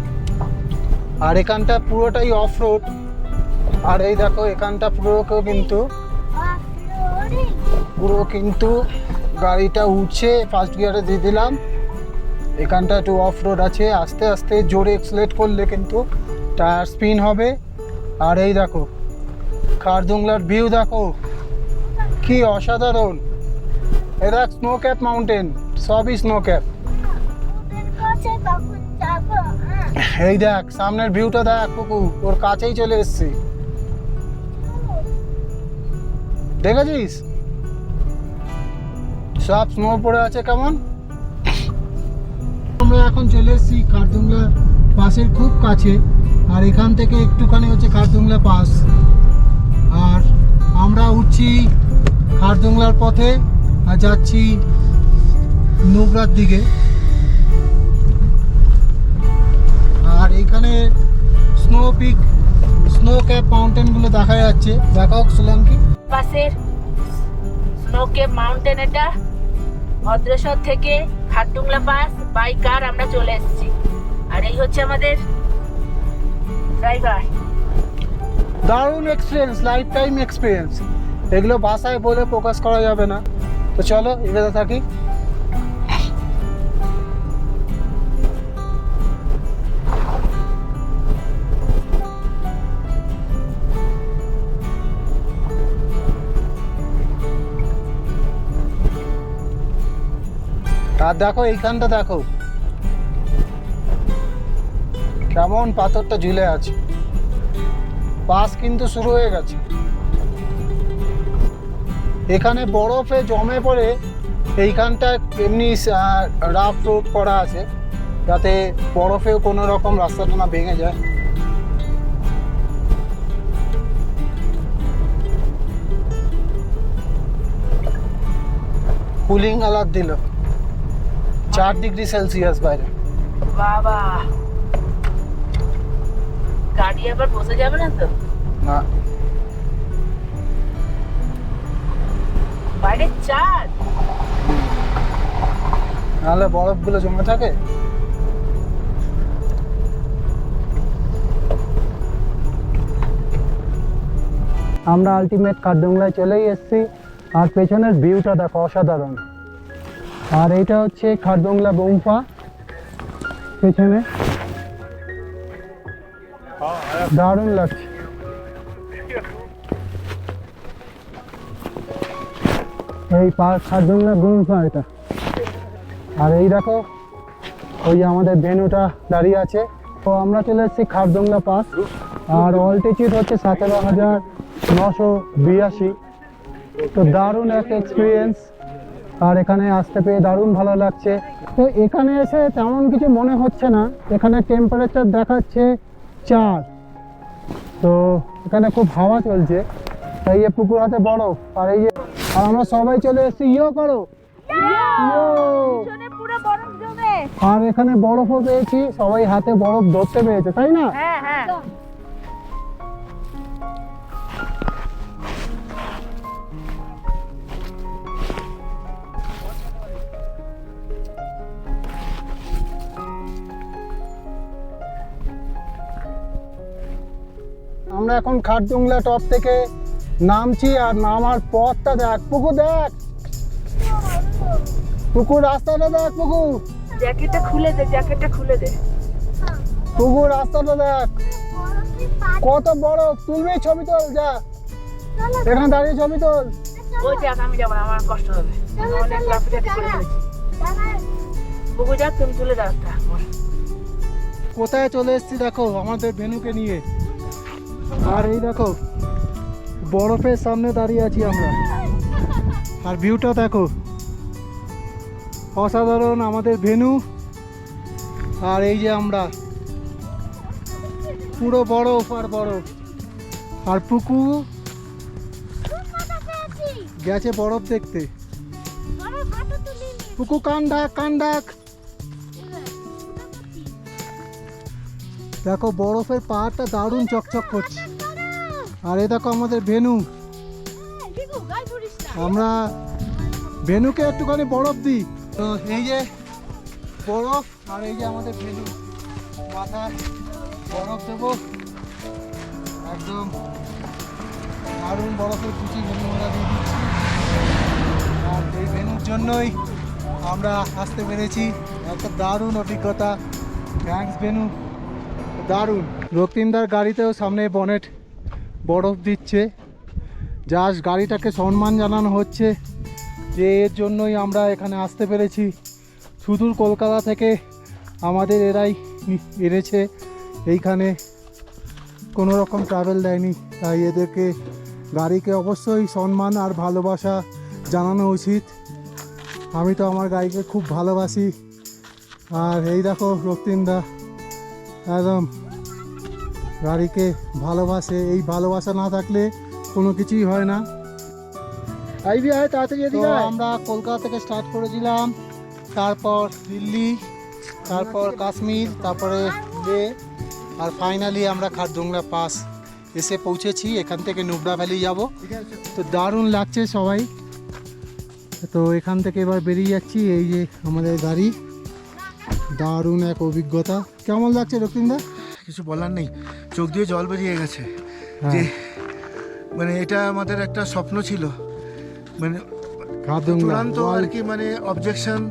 Speaker 2: আর এখানটা পুরোটাই অফ রোড। আর এই দেখো এখানটা পুরো কিন্তু গাড়িটা উঠছে, ফার্স্ট গিয়ারে দিয়ে দিলাম। এখানটা একটু অফ রোড আছে, আস্তে আস্তে জোরে এক্সেলেট করলে কিন্তু টায়ার স্পিন হবে। আর এই দেখো খারদুংলার ভিউ দেখো কি অসাধারণ। এই দেখ স্নো ক্যাপ মাউন্টেন, সবই স্নো ক্যাপ।
Speaker 5: ওদের কাছে তখন যাবো।
Speaker 2: এই দেখ সামনের ভিউটা দেখ কুকু, ওর কাছেই চলে এসেছি, দেখেছিস সব স্নো পড়ে আছে কেমন। আমরা এখন চলে এসেছি খারদুংলা পাসের খুব কাছে। আর এখান থেকে একটুখানি হচ্ছে খারদুংলা পাস। আর আমরা উঠছি খারদুংলার পথে আর যাচ্ছি নুবরার দিকে। আর এখানে স্নো ক্যাপ মাউন্টেনগুলো দেখা যাচ্ছে। দেখাও সোলাঙ্কি।
Speaker 3: পাশের স্নো কেপ মাউন্টেন, এটা ভদ্রেশ্বর থেকে খারদুংলা পাস বাই কার আমরা চলে এসেছি। আর এই হচ্ছে আমাদের ড্রাইভার।
Speaker 2: দারুণ এক্সপিরিয়েন্স, লাইফ টাইম এক্সপিরিয়েন্স। এগুলো ভাষায় বলে প্রকাশ করা যাবে না। তো চলো এগোতে থাকি। আর দেখো এইখানটা দেখো কেমন পাথরটা ঝুলে আছে। পাস কিন্তু শুরু হয়ে গেছে। এখানে বরফে জমে পড়ে এইখানটা এমনি রাফ রোড করা আছে, যাতে বরফেও কোনো রকম রাস্তাটা না ভেঙে যায়। কুলিং অ্যালার্ট দিল 4 ডিগ্রি সেলসিয়াস বাইরে।
Speaker 3: বাবা, গাড়ি আবার বসে যাবে না তো?
Speaker 2: না
Speaker 3: বাইরে চাঁদ।
Speaker 2: নাহলে বরফগুলো জমে থাকে। আমরা আলটিমেট খারদুংলায় চলেই এসেছি। আর পেছনের ভিউটা দেখো অসাধারণ। আর এইটা হচ্ছে খারদুংলা গুম্ফা পেছনে, দারুণ লাগছে। এই খারদুংলা গুম্ফা এটা। আর এই দেখো ওই যে আমাদের ভেনুটা দাঁড়িয়ে আছে। তো আমরা চলে এসেছি খারদুংলা পাস। আর অল্টিটিউড হচ্ছে 17,982। তো দারুণ একটা এক্সপিরিয়েন্স। আর এখানে আসতে পেয়ে দারুণ ভালো লাগছে। তো এখানে এসে তেমন কিছু মনে হচ্ছে না। এখানে টেম্পারেচার দেখাচ্ছে 4। তো এখানে খুব হাওয়া চলছে। এই যে পুকুর হাতে বরফ। আর এই যে আর আমরা সবাই চলে এসেছি। ইয়ো করো, ইয়ো।
Speaker 3: পিছনে পুরো বরফ জমে।
Speaker 2: আর এখানে বরফও পেয়েছি, সবাই হাতে বরফ ধরতে পেরেছে, তাই না?
Speaker 3: হ্যাঁ হ্যাঁ।
Speaker 2: আমরা এখন খারদুংলা টপ থেকে নামছি, আর নামার পথটা দেখ, পুকুর দেখ, পুকুর রাস্তাটা দেখ, পুকুর
Speaker 3: জ্যাকেটটা খুলে দে, জ্যাকেটটা খুলে দে।
Speaker 2: পুকুর রাস্তাটা দেখ,
Speaker 5: বরফে পা
Speaker 2: কত বরফ। তুলবি ছবি তোল, যা
Speaker 5: চলো
Speaker 2: এখানে দাঁড়িয়ে ছবি তোল।
Speaker 3: ওই যাক, আমি যাবো না, আমার কষ্ট হবে। আমি অনেক লাফালাফি করে ফেলেছি। বুবু যাক, তুমি তুলে দাও একটা।
Speaker 2: কোথায় চলে এসেছি দেখো, আমাদের ভেনুকে নিয়ে। আর এই দেখো বরফের সামনে দাঁড়িয়ে আছি আমরা, আর ভিউটা দেখো অসাধারণ। আমাদের ভেনু আর এই যে আমরা, পুরো বরফ আর বরফ। আর পুকু গেছে বরফ দেখতে। পুকু কান ডাক, কান ডাক। দেখো বরফের পাহাড়টা দারুণ চকচক করছে। আর এই দেখো আমাদের ভেনু, আমরা ভেনুকে একটুখানি বরফ দিই। তো এই যে বরফ, আর এই যে আমাদের ভেনু, মাথায় বরফ দেবো একদম দারুণ বরফের কুচি ভেনু আমরা দিয়ে দিচ্ছি। আর এই ভেনুর জন্যই আমরা আসতে পেরেছি, একটা দারুণ অভিজ্ঞতা। থ্যাঙ্কস ভেনু, দারুণ। রক্তিমদার গাড়িতেও সামনে বনেট বরফ দিচ্ছে, জাস্ট গাড়িটাকে সম্মান জানানো হচ্ছে যে এর জন্যই আমরা এখানে আসতে পেরেছি। সুদূর কলকাতা থেকে আমাদের এরাই এনেছে এইখানে, কোনো রকম ট্রাভেল দেয়নি, তাই এদেরকে গাড়িকে অবশ্যই সম্মান আর ভালোবাসা জানানো উচিত। আমি তো আমার গাড়িকে খুব ভালোবাসি। আর এই দেখো রক্তিমদা একদম গাড়িকে ভালোবাসে, এই ভালোবাসা না থাকলে কোনো কিছুই হয় না। আইবি আয় তাড়াতাড়ি এদিকে আয়। আমরা কলকাতা থেকে স্টার্ট করেছিলাম, তারপর দিল্লি, তারপর কাশ্মীর, তারপরে লে, আর ফাইনালি আমরা খারদুংলা পাস এসে পৌঁছেছি। এখান থেকে নুব্রা ভ্যালি যাব। তো দারুণ লাগছে সবাই। তো এখান থেকে এবার বেরিয়ে যাচ্ছি। এই যে আমাদের গাড়ি, দারুণ এক অভিজ্ঞতা। কেমন লাগছে রক্তিমদা?
Speaker 4: কিছু বলার নেই, চোখ দিয়ে জল বেরিয়ে গেছে। যে মানে এটা আমাদের একটা স্বপ্ন ছিল, মানে চূড়ান্ত আর কি, মানে অবজেকশন,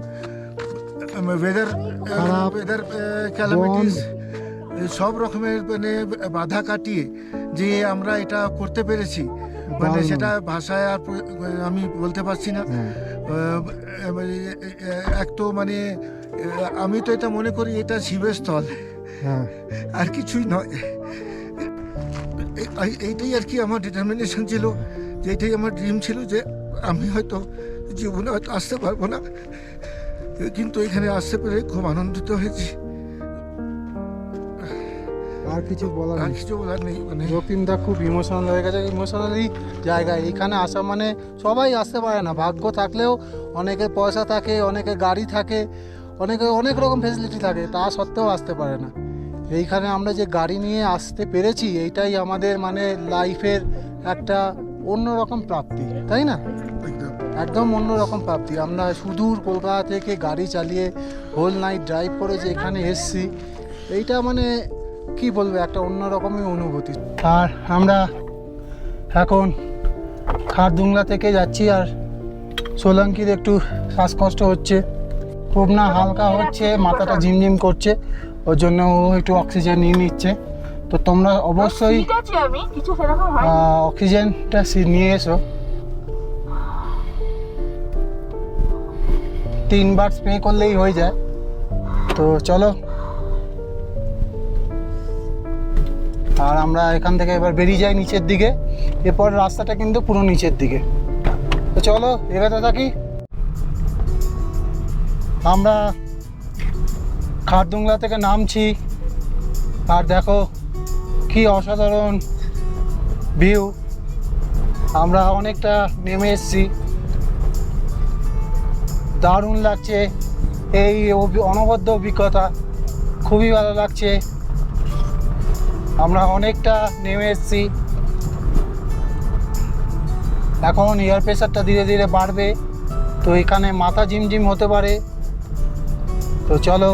Speaker 4: ওয়েদার ক্যালামিটিস, সব রকমের মানে বাধা কাটিয়ে যে আমরা এটা করতে পেরেছি, মানে সেটা ভাষায় আর আমি বলতে পারছি না। এক তো মানে আমি তো এটা মনে করি এটা শিবের স্থল, আর কিছুই নয়। এইটাই আর কি আমার ডিটারমিনেশন ছিল, যে এটাই আমার ড্রিম ছিল, যে আমি হয়তো জীবনে হয়তো আসতে পারবো না, কিন্তু এখানে আসতে পেরে খুব আনন্দিত হয়েছি।
Speaker 2: আর কিছু বলার
Speaker 4: নেই। মানে
Speaker 2: রক্তিমদা খুব ইমোশনাল হয়ে গেছে। ইমোশনালি জায়গায় এইখানে আসা মানে সবাই আসতে পারে না, ভাগ্য থাকলেও অনেকের পয়সা থাকে, অনেকের গাড়ি থাকে, অনেকের অনেক রকম ফেসিলিটি থাকে, তা সত্ত্বেও আসতে পারে না। এইখানে আমরা যে গাড়ি নিয়ে আসতে পেরেছি, এইটাই আমাদের মানে লাইফের একটা অন্যরকম প্রাপ্তি, তাই না? একদম অন্যরকম প্রাপ্তি। আমরা সুদূর কলকাতা থেকে গাড়ি চালিয়ে হোল নাইট ড্রাইভ করে যে এখানে এসছি, এইটা মানে কি বলবো, একটা অন্যরকমই অনুভূতি। আর আমরা এখন খারদুংলা থেকে যাচ্ছি, আর সোলাঙ্কির একটু শ্বাসকষ্ট হচ্ছে, খুব না হালকা হচ্ছে, মাথাটা ঝিমঝিম করছে, ওর জন্য ও একটু অক্সিজেন নিয়ে নিচ্ছে। তো তোমরা অবশ্যই অক্সিজেনটা নিয়ে এসো। 3 বার স্প্রে করলেই হয়ে যায়। তো চলো, আর আমরা এখান থেকে এবার বেরিয়ে যাই নিচের দিকে। এরপর রাস্তাটা কিন্তু পুরো নিচের দিকে। তো চলো এগোতে থাকি। আমরা খারদুংলা থেকে নামছি, আর দেখো কি অসাধারণ ভিউ। আমরা অনেকটা নেমে এসেছি, দারুণ লাগছে। এই অনবদ্য অভিজ্ঞতা খুবই ভালো লাগছে। আমরা অনেকটা নেমে এসেছি, এখন এয়ার প্রেশারটা ধীরে ধীরে বাড়বে, তো এখানে মাথা ঝিমঝিম হতে পারে। তো চলো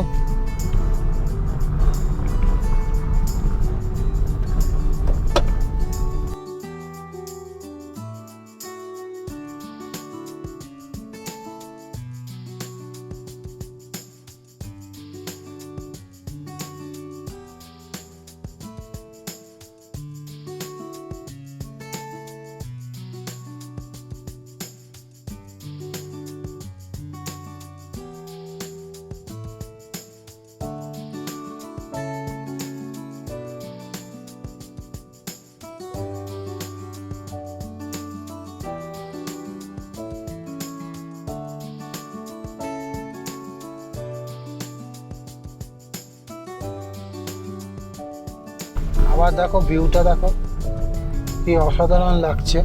Speaker 2: আবার দেখো ভিউটা দেখো, কি অসাধারণ লাগছে।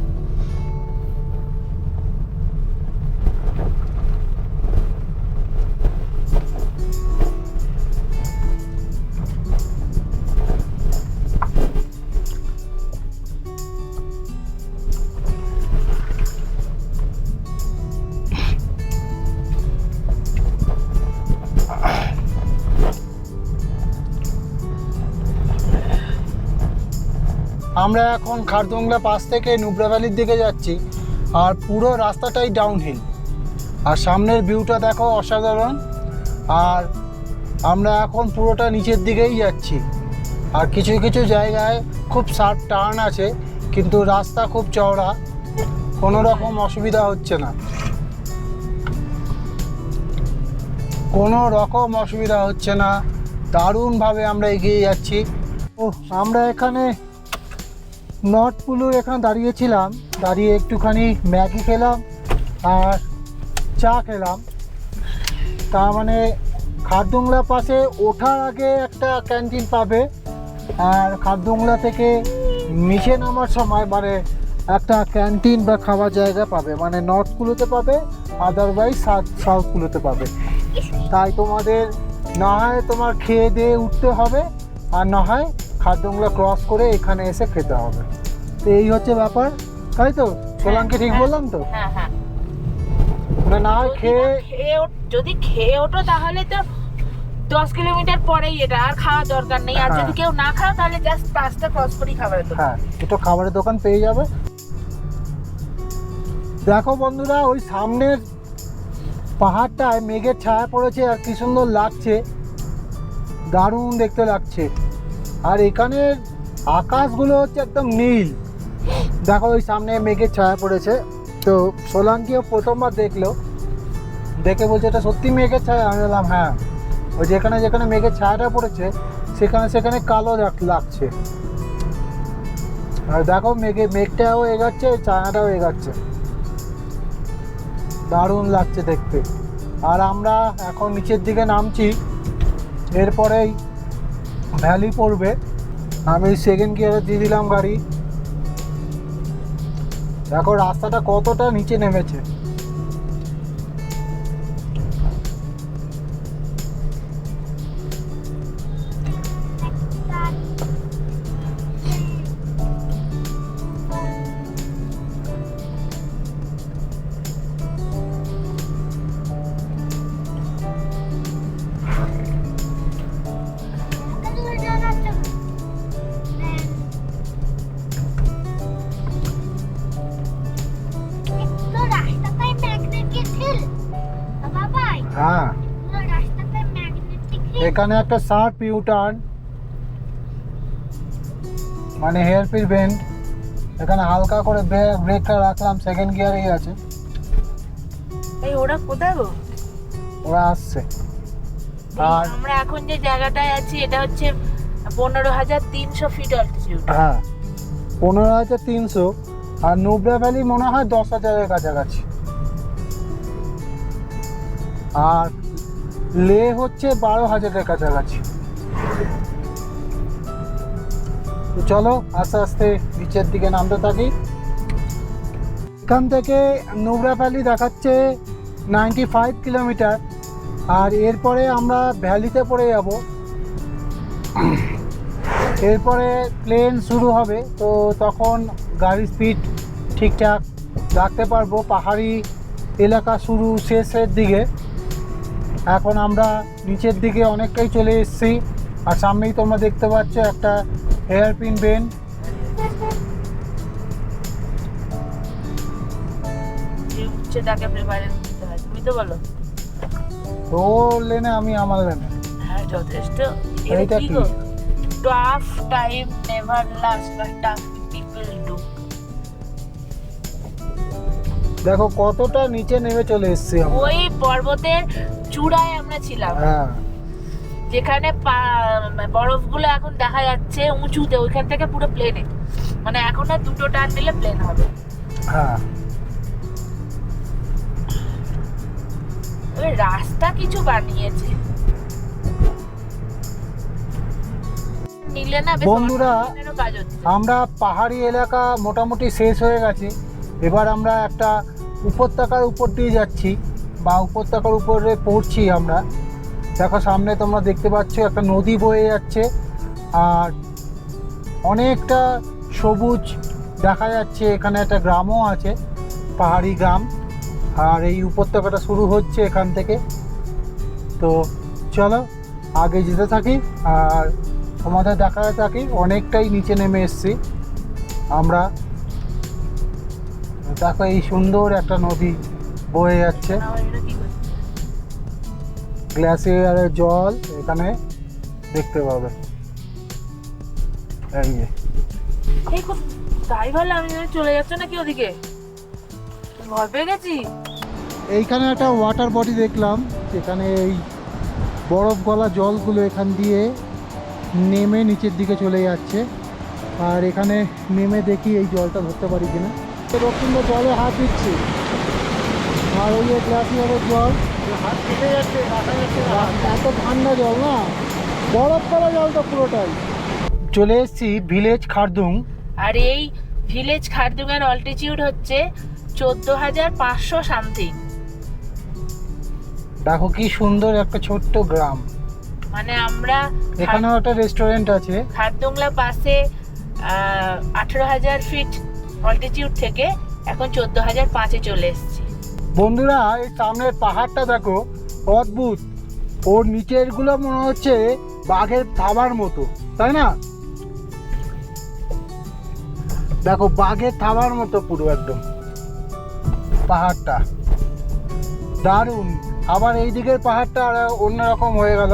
Speaker 2: আমরা এখন খারদুংলা পাস থেকে নুব্রা ভ্যালির দিকে যাচ্ছি, আর পুরো রাস্তাটাই ডাউনহিল, আর সামনের ভিউটা দেখো অসাধারণ। আর আমরা এখন পুরোটা নিচের দিকেই যাচ্ছি, আর কিছু কিছু জায়গায় খুব শার্প টার্ন আছে, কিন্তু রাস্তা খুব চওড়া, কোনো রকম অসুবিধা হচ্ছে না, কোনো রকম অসুবিধা হচ্ছে না, দারুণভাবে আমরা এগিয়ে যাচ্ছি। ও আমরা এখানে নর্থ পুলুর এখানে দাঁড়িয়েছিলাম, দাঁড়িয়ে একটুখানি ম্যাগি খেলাম আর চা খেলাম। তার মানে খারদুংলা পাশে ওঠার আগে একটা ক্যান্টিন পাবে, আর খারদুংলা থেকে নিচে নামার সময় মানে একটা ক্যান্টিন বা খাওয়ার জায়গা পাবে, মানে নর্থ কুলুতে পাবে, আদারওয়াইজ সাউথ কুলুতে পাবে। তাই তোমাদের না হয় তোমার খেয়ে দিয়ে উঠতে হবে, আর না হয় খারদুংলা ক্রস করে এখানে এসে খেতে হবে। তো এই হচ্ছে ব্যাপার, তাই তো সোলাঙ্কি? ঠিক বললাম তো?
Speaker 3: হ্যাঁ হ্যাঁ,
Speaker 2: না হয়
Speaker 3: যদি খেয়ে ওঠো তাহলে তো 10 কিলোমিটার পরেই এটা, আর খাওয়ার দরকার নেই। আর যদি কেউ না খাও তাহলে জাস্ট পাঁচটা ক্রস করেই খাবারের দোকান।
Speaker 2: হ্যাঁ, একটু খাবারের দোকান পেয়ে যাবে। দেখো বন্ধুরা, ওই সামনের পাহাড়টায় মেঘের ছায়া পড়েছে, আর কি সুন্দর লাগছে, দারুণ দেখতে লাগছে। আর এখানের আকাশগুলো হচ্ছে একদম নীল। দেখো ওই সামনে মেঘের ছায়া পড়েছে, তো সোলাঙ্কিও প্রথমবার দেখলো, দেখে বলছে এটা সত্যি মেঘের ছায়া? আমি বললাম হ্যাঁ, ওই যেখানে যেখানে মেঘের ছায়াটা পড়েছে সেখানে সেখানে কালো লাগছে। আর দেখো মেঘটাও এগাচ্ছে, ছায়াটাও এগাচ্ছে, দারুণ লাগছে দেখতে। আর আমরা এখন নিচের দিকে নামছি, এরপরেই ভ্যালি পড়বে। আমি সেকেন্ড গিয়ারে দিয়ে দিলাম গাড়ি। দেখো রাস্তাটা কতটা নিচে নেমেছে। হ্যাঁ, এখানে একটা শার্প ইউ টার্ন, মানে হেয়ার পিন বেন্ড। এখানে হালকা করে ব্রেকটা রাখলাম, সেকেন্ড গিয়ারেই আছে।
Speaker 3: এই ওরা কোথায় গো?
Speaker 2: ওরা আসছে। আর
Speaker 3: আমরা এখন যে জায়গাটায় আছি এটা হচ্ছে 15,300 ফিট অল্টিটিউড।
Speaker 2: হ্যাঁ, 15,300, আর নুব্রা ভ্যালি মনে হয় 10,000-এর কাছাকাছি। আর লে হচ্ছে 12,000-এর কাছাকাছি। তো চলো আস্তে আস্তে নিচের দিকে নামতে থাকি। এখান থেকে নুব্রা ভ্যালি দেখাচ্ছে 95 কিলোমিটার, আর এরপরে আমরা ভ্যালিতে পড়ে যাব। এরপরে প্লেন শুরু হবে, তো তখন গাড়ির স্পিড ঠিকঠাক রাখতে পারবো। পাহাড়ি এলাকা শুরু শেষের দিকে, এখন আমরা নিচের দিকে অনেকটাই চলে এসেছি। আর সামনেই তোমরা দেখতে পাচ্ছ একটা হেয়ারপিন বেন্ড।
Speaker 3: যে উঠছে তাকে প্রেফারেন্স দিতে হয়, তুমি তো বলো।
Speaker 2: ওর লেনে আমি আমার লেনে।
Speaker 3: হ্যাঁ যথেষ্ট।
Speaker 2: এইটা কি?
Speaker 3: Tough time never last but tough people do.
Speaker 2: দেখো কতটা নিচে নেমে চলে এসেছি আমরা।
Speaker 3: ওই পর্বতের চূড়ায় আমরা ছিলাম,
Speaker 2: হ্যাঁ,
Speaker 3: যেখানে বরফগুলো এখন দেখা যাচ্ছে উঁচুতে, ওইখান থেকে পুরো প্লেনে, মানে এখন আর দুটো টান দিলে প্লেন হবে।
Speaker 2: হ্যাঁ।
Speaker 3: ওই রাস্তা কিছু বানিয়েছে নিলে না, বেশ
Speaker 2: বন্ধুরা,
Speaker 3: অনেক কাজ হচ্ছে।
Speaker 2: আমরা পাহাড়ি এলাকা মোটামুটি শেষ হয়ে গেছে। এবার আমরা একটা উপত্যকার উপর দিয়ে যাচ্ছি, বা উপত্যকার উপরে পড়ছি আমরা। দেখো সামনে তোমরা দেখতে পাচ্ছ একটা নদী বয়ে যাচ্ছে, আর অনেকটা সবুজ দেখা যাচ্ছে। এখানে একটা গ্রামও আছে, পাহাড়ি গ্রাম। আর এই উপত্যকাটা শুরু হচ্ছে এখান থেকে। তো চলো আগে যেতে থাকি আর তোমাদের দেখাতে থাকি। অনেকটাই নিচে নেমে এসেছি আমরা। দেখো এই সুন্দর একটা নদী বয়ে যাচ্ছে,
Speaker 3: না, এটা কি করছে?
Speaker 2: গ্লাসিয়ারের জল এখানে দেখতে পাবে। এই যে
Speaker 3: এই তাই ভালো, আমি চলে যাচ্ছে নাকি ওদিকে, ভয় পেয়ে গেছি।
Speaker 2: এইখানে একটা ওয়াটার বডি দেখলাম, এখানে এই বরফ গলা জলগুলো এখান দিয়ে নেমে নিচের দিকে চলে যাচ্ছে। আর এখানে নেমে দেখি এই জলটা ধরতে পারি কিনা। এরকম জলে হাত দিচ্ছি, আর ওই যে গ্লাসিয়ারের জল হাত কেটে যাচ্ছে, এত ঠান্ডা জল না, বরফ গলা জলটা পুরোটাই। চলে এসেছি ভিলেজ খারদুং।
Speaker 3: আর এই ভিলেজ খারদুং এর অল্টিটিউড হচ্ছে 14,500 সামথিং।
Speaker 2: দেখো কি সুন্দর একটা ছোট্ট গ্রাম।
Speaker 3: মানে আমরা
Speaker 2: এখানেও একটা রেস্টুরেন্ট আছে।
Speaker 3: খারদুংলা পাশে 18,000 ফিট অল্টিটিউড থেকে এখন 14,500-এ চলে এসেছি।
Speaker 2: বন্ধুরা, এই সামনের পাহাড়টা দেখো, অদ্ভুত। ওর নিচের গুলো মনে হচ্ছে বাঘের থাবার মতো, তাই না? দেখো বাঘের থাবার মতো পুরো একদম পাহাড়টা, দারুণ। আবার এই দিকের পাহাড়টা আর অন্যরকম হয়ে গেল।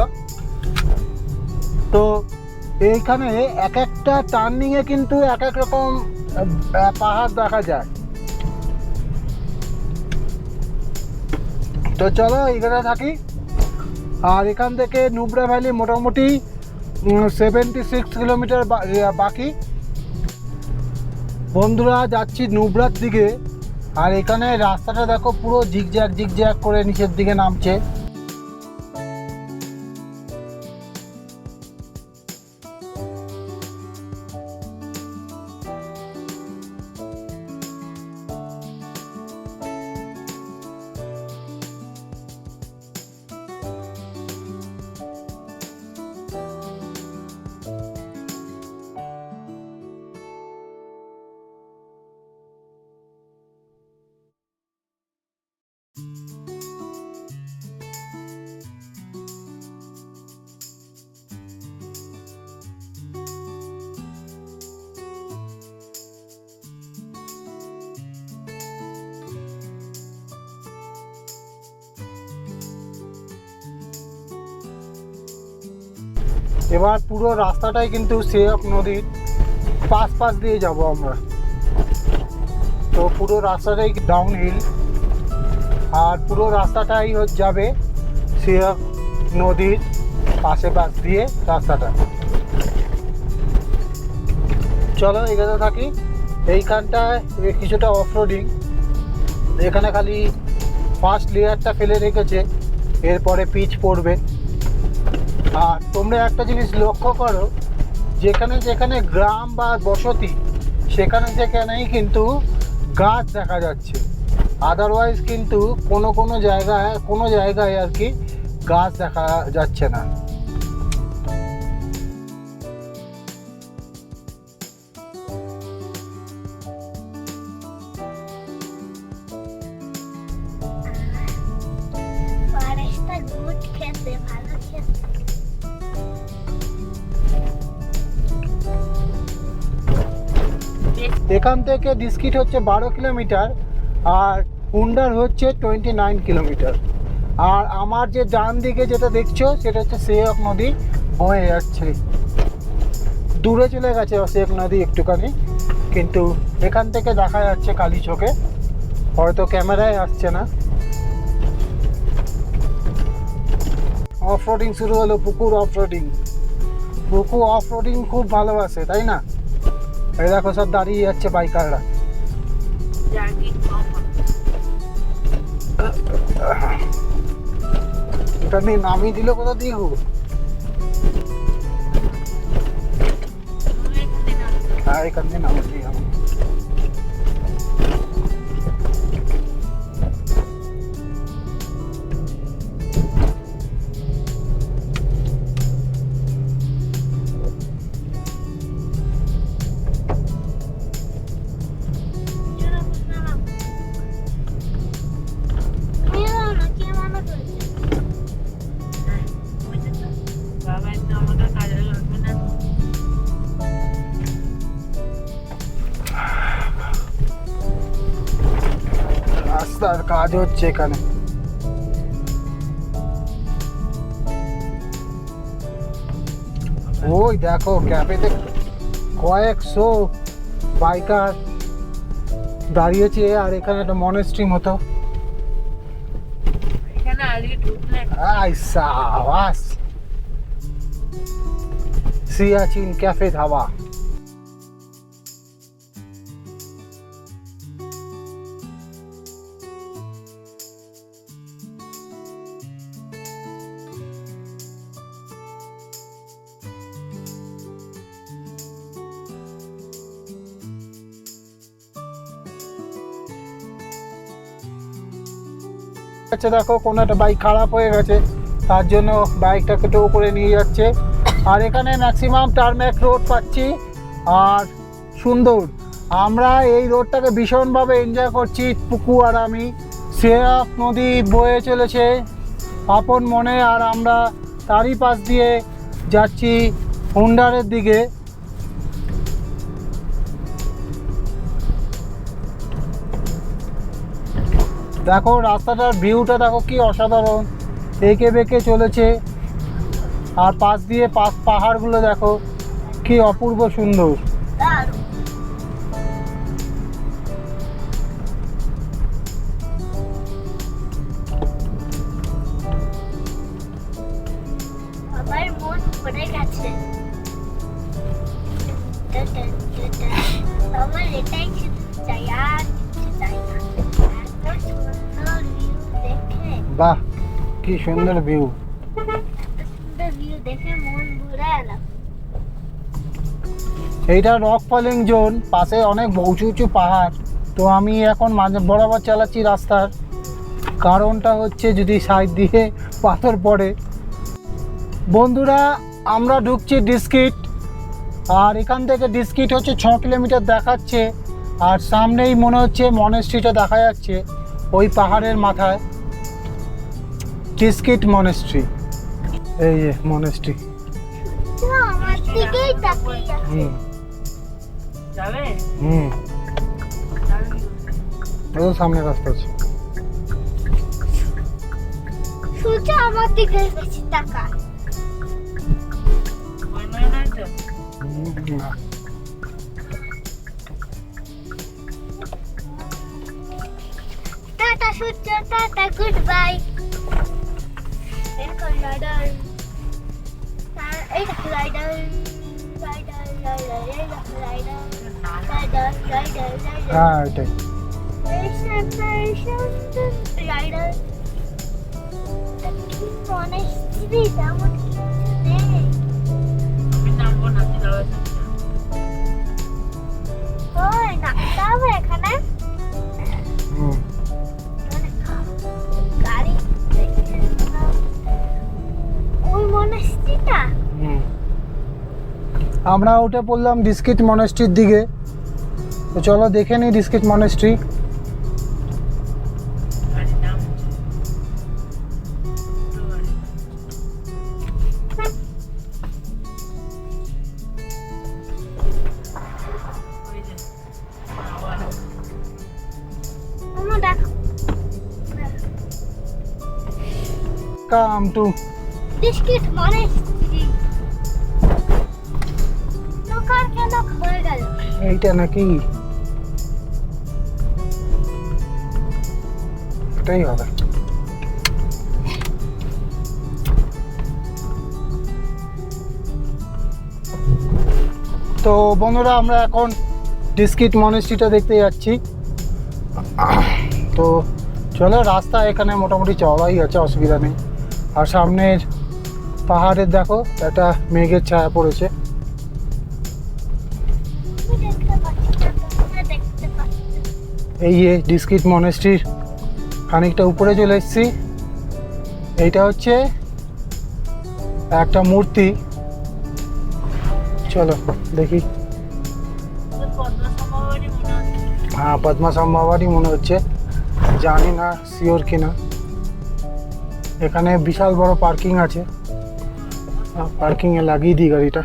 Speaker 2: তো এইখানে এক একটা টার্নিংয়ে কিন্তু এক এক রকম পাহাড় দেখা যায়। তো চলো এখানে থাকি। আর এখান থেকে নুব্রা ভ্যালি মোটামুটি 76 কিলোমিটার বাকি। বন্ধুরা, যাচ্ছি নুব্রার দিকে। আর এখানে রাস্তাটা দেখো পুরো জিগজ্যাগ জিগজ্যাগ করে নিচের দিকে নামছে। এবার পুরো রাস্তাটাই কিন্তু সিয়াক নদীর পাশ দিয়ে যাব আমরা। তো পুরো রাস্তাটাই ডাউন হিল, আর পুরো রাস্তাটাই যাবে সিয়াক নদীর পাশ দিয়ে রাস্তাটা। চলো এগোতে থাকি। এইখানটায় কিছুটা অফরোডিং, এখানে খালি ফার্স্ট লেয়ারটা ফেলে রেখেছে, এরপরে পিচ পড়বে। আর তোমরা একটা জিনিস লক্ষ্য করো, যেখানে যেখানে গ্রাম বা বসতি সেখানেই কিন্তু গাছ দেখা যাচ্ছে। আদারওয়াইজ কিন্তু কোনো জায়গায় আর কি গাছ দেখা যাচ্ছে না।
Speaker 5: ফরেস্টটা গুড খেতে, ভালো খেতে।
Speaker 2: এখান থেকে ডিস্কিট হচ্ছে 12 কিলোমিটার আর হুন্ডার হচ্ছে 29 কিলোমিটার। আর আমার যে ডান দিকে যেটা দেখছো সেটা হচ্ছে সিয়াক নদী বয়ে যাচ্ছে, দূরে চলে গেছে সিয়াক নদী একটুখানি, কিন্তু এখান থেকে দেখা যাচ্ছে কালি চোখে, হয়তো ক্যামেরায় আসছে না। অফ রোডিং শুরু হলো, পুকুর অফ রোডিং। পুকুর অফ রোডিং খুব ভালোবাসে, তাই না? এই দেখো সব দাঁড়িয়ে যাচ্ছে বাইকাররা। এটা নিয়ে নামিয়ে দিল কোথা দিয়ে গো? হ্যাঁ, এখান দিয়ে নামিয়ে দিই আমি। রাস্তার কাজ হচ্ছে এখানে। ওই দেখো ক্যাফেতে কয়েকশো বাইকার দাঁড়িয়েছে, আর এখানে একটা মনেস্ট্রি মতো।
Speaker 3: এখানে আজকে ঢুকলে
Speaker 2: আই সাবাস, সিয়াচিন ক্যাফে ধাবা। আচ্ছা দেখো, কোনো একটা বাইক খারাপ হয়ে গেছে, তার জন্য বাইকটাকে টো করে নিয়ে যাচ্ছে। আর এখানে ম্যাক্সিমাম টার্ম্যাক রোড পাচ্ছি আর সুন্দর। আমরা এই রোডটাকে ভীষণভাবে এনজয় করছি, পুকু আর আমি। সিয়াক নদী বয়ে চলেছে আপন মনে, আর আমরা তারই পাশ দিয়ে যাচ্ছি হুন্ডারের দিকে। দেখো রাস্তাটার ভিউটা দেখো কি অসাধারণ, এঁকে বেঁকে চলেছে, আর পাশ দিয়ে পাহাড়গুলো দেখো কি অপূর্ব সুন্দর।
Speaker 5: আমার মন ভরে গেছে। আমার এটাই চাই, আর কিছু চাই না। এত সুন্দর ভিউ দেখে,
Speaker 2: বাহ কি সুন্দর ভিউ।
Speaker 5: সুন্দর ভিউ দেখে মন ভরে এলো।
Speaker 2: এইটা রক ফলিং জোন, পাশে অনেক উঁচু উঁচু পাহাড়। তো আমি এখন মাঝে বরাবর চালাচ্ছি রাস্তার, কারণটা হচ্ছে যদি সাইড দিয়ে পাথর পড়ে। বন্ধুরা আমরা ঢুকছি ডিস্কিট, আর এখান থেকে ডিস্কিট হচ্ছে 6 কিলোমিটার দেখাচ্ছে, আর সামনেই মনে হচ্ছে মনেস্ট্রিটা দেখা যাচ্ছে ওই পাহাড়ের মাথায়, ডিস্কিট মনেস্ট্রি। এই যে মনেস্ট্রি।
Speaker 5: তো আমার দিকেই তাকিয়ে আছে।
Speaker 2: হুম
Speaker 3: যাবে
Speaker 2: হুম, ওই সামনে রাস্তা আছে।
Speaker 5: সূর্য আমার দিকে বেশি তাকায়।
Speaker 2: না,
Speaker 5: টাটা সূর্য, টাটা, গুড বাই। এরকম রাইডার, এই দেখো রাইডার, রাইডার, রাইডার, এই দেখো রাইডার, রাইডার, রাইডার, রাইডার,
Speaker 2: হ্যাঁ এটাই।
Speaker 5: রাইডার। মনেস্ট্রি তেমন কিছু নেই।
Speaker 3: আমি নামবো না, যাওয়া
Speaker 5: ওই নামতে হবে এখানে।
Speaker 2: হুম,
Speaker 5: গাড়ি দেখে
Speaker 2: আমরা উঠে পড়লাম ডিস্কিট মনেস্ট্রির দিকে। তো চলো দেখে নিই ডিস্কিট মনেস্ট্রি।
Speaker 3: গাড়ির নাম ওই যে আবার
Speaker 5: মামা দেখো
Speaker 2: কাম টু
Speaker 5: বিস্কিট মনেস্ট্রি। লোকার কেন হয়ে গেল?
Speaker 2: এইটা নাকি? এটাই হবে। তো বন্ধুরা আমরা এখন ডিস্কিট মনেস্ট্রিটা দেখতে যাচ্ছি। তো চলো, রাস্তা এখানে মোটামুটি চওড়াই আছে, অসুবিধা নেই। আর সামনের পাহাড়ের দেখো একটা মেঘের ছায়া পড়েছে।
Speaker 5: আমি দেখতে পাচ্ছি না, তোমরা দেখতে পাচ্ছ?
Speaker 2: এই যে ডিস্কিট মনেস্ট্রির খানিকটা উপরে চলে এসেছি। এইটা হচ্ছে একটা মূর্তি। চলো দেখি।
Speaker 3: পদ্মসম্ভবারই মনে হচ্ছে।
Speaker 2: হ্যাঁ, পদ্মাসম্ভবারই মনে হচ্ছে, জানি না শিওর কিনা। এখানে বিশাল বড় পার্কিং আছে, পার্কিংয়ে লাগিয়ে দিই গাড়িটা।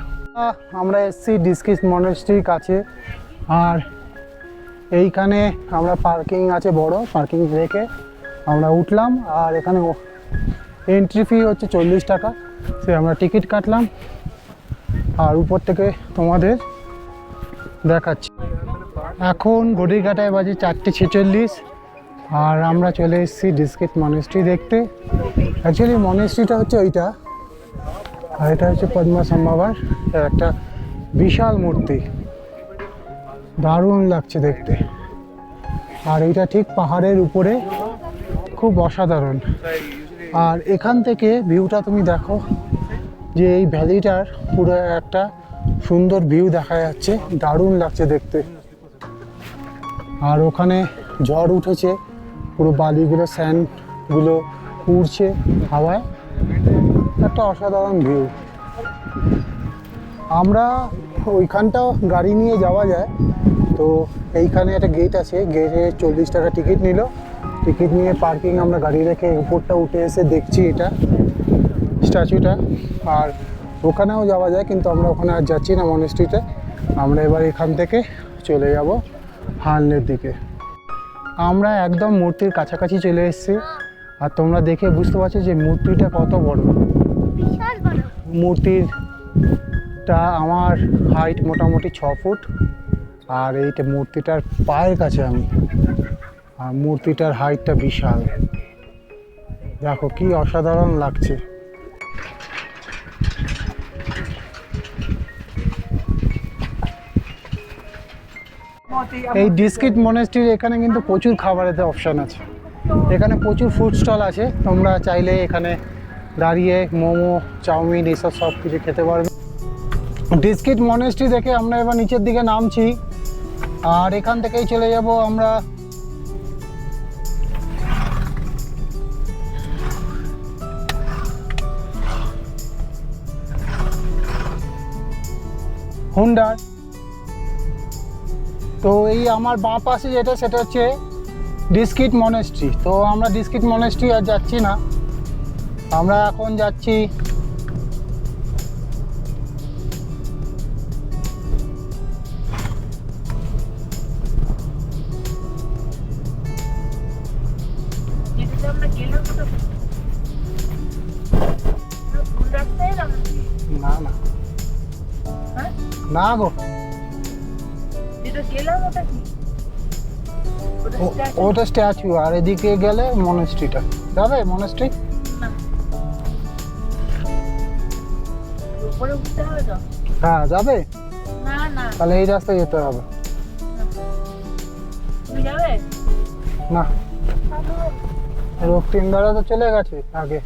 Speaker 2: আমরা এসেছি ডিস্কিট মনেস্ট্রির কাছে। আর এইখানে আমরা পার্কিং আছে, বড় পার্কিং রেখে আমরা উঠলাম। আর এখানে এন্ট্রি ফি হচ্ছে 40 টাকা। সে আমরা টিকিট কাটলাম আর উপর থেকে তোমাদের দেখাচ্ছি। এখন ঘড়ির কাঁটায় বাজে 4:46 আর আমরা চলে এসেছি ডিস্কিট মনেস্ট্রি দেখতে। অ্যাকচুয়ালি মনেস্ট্রিটা হচ্ছে ওইটা, আর এটা হচ্ছে পদ্মাসম্ভবার একটা বিশাল মূর্তি, দারুণ লাগছে দেখতে। আর এইটা ঠিক পাহাড়ের উপরে, খুব অসাধারণ। আর এখান থেকে ভিউটা তুমি দেখো, যে এই ভ্যালিটার পুরো একটা সুন্দর ভিউ দেখা যাচ্ছে, দারুণ লাগছে দেখতে। আর ওখানে ঝড় উঠেছে, পুরো বালিগুলো স্যান্ডগুলো উড়ছে হাওয়ায়, একটা অসাধারণ ভিউ। আমরা ওইখানটাও গাড়ি নিয়ে যাওয়া যায়। তো এইখানে একটা গেট আছে, গেটে 40 টাকা টিকিট নিল। টিকিট নিয়ে পার্কিং আমরা গাড়ি রেখে উপরটা উঠে এসে দেখছি এটা স্ট্যাচুটা। আর ওখানেও যাওয়া যায়, কিন্তু আমরা ওখানে আর যাচ্ছি না মনেস্ট্রিতে। আমরা এবার এখান থেকে চলে যাব হানলের দিকে। আমরা একদম মূর্তির কাছাকাছি চলে এসেছি। আর তোমরা দেখে বুঝতে পারছো যে মূর্তিটা কত বড়।
Speaker 5: বিশাল বড়।
Speaker 2: মূর্তিটা আমার হাইট মোটামুটি 6 ফুট। আর এইটা মূর্তিটার পায়ের কাছে আমি, আর মূর্তিটার হাইটটা বিশাল। দেখো কি অসাধারণ লাগছে। এই ডিস্কিট মনেস্ট্রির এখানে কিন্তু প্রচুর খাবারের অপশান আছে। এখানে প্রচুর ফুড স্টল আছে, তোমরা চাইলে এখানে দাঁড়িয়ে মোমো, চাউমিন এইসব সব কিছু খেতে পারবে। ডিস্কিট মনেস্ট্রি দেখে আমরা এবার নিচের দিকে নামছি। আর এখান থেকেই চলে যাব আমরা হুন্ডার। তো এই আমার বাঁ পাশে যেটা, সেটা হচ্ছে ডিস্কিট মনেস্ট্রি। তো আমরা ডিস্কিট মনেস্ট্রি আর যাচ্ছি না, আমরা এখন যাচ্ছি
Speaker 3: যেটাতে আমরা গেলাম তো ভুল রাস্তায় এলাম।
Speaker 2: না না
Speaker 3: হ্যাঁ,
Speaker 2: না গো,
Speaker 3: যেটা গেলাম ওটা কি? ওটা statue?
Speaker 2: ওটা স্ট্যাচু। আর এদিকে গেলে মনেস্ট্রিটা যাবে। মনেস্ট্রি
Speaker 3: না। উপরে উঠতে হবে তো?
Speaker 2: হ্যাঁ যাবে,
Speaker 3: না না,
Speaker 2: তাহলে এই রাস্তায় যেতে হবে।
Speaker 3: তুমি যাবে?
Speaker 2: না, রক্তিম দ্বারা তো চলে গেছে আগে।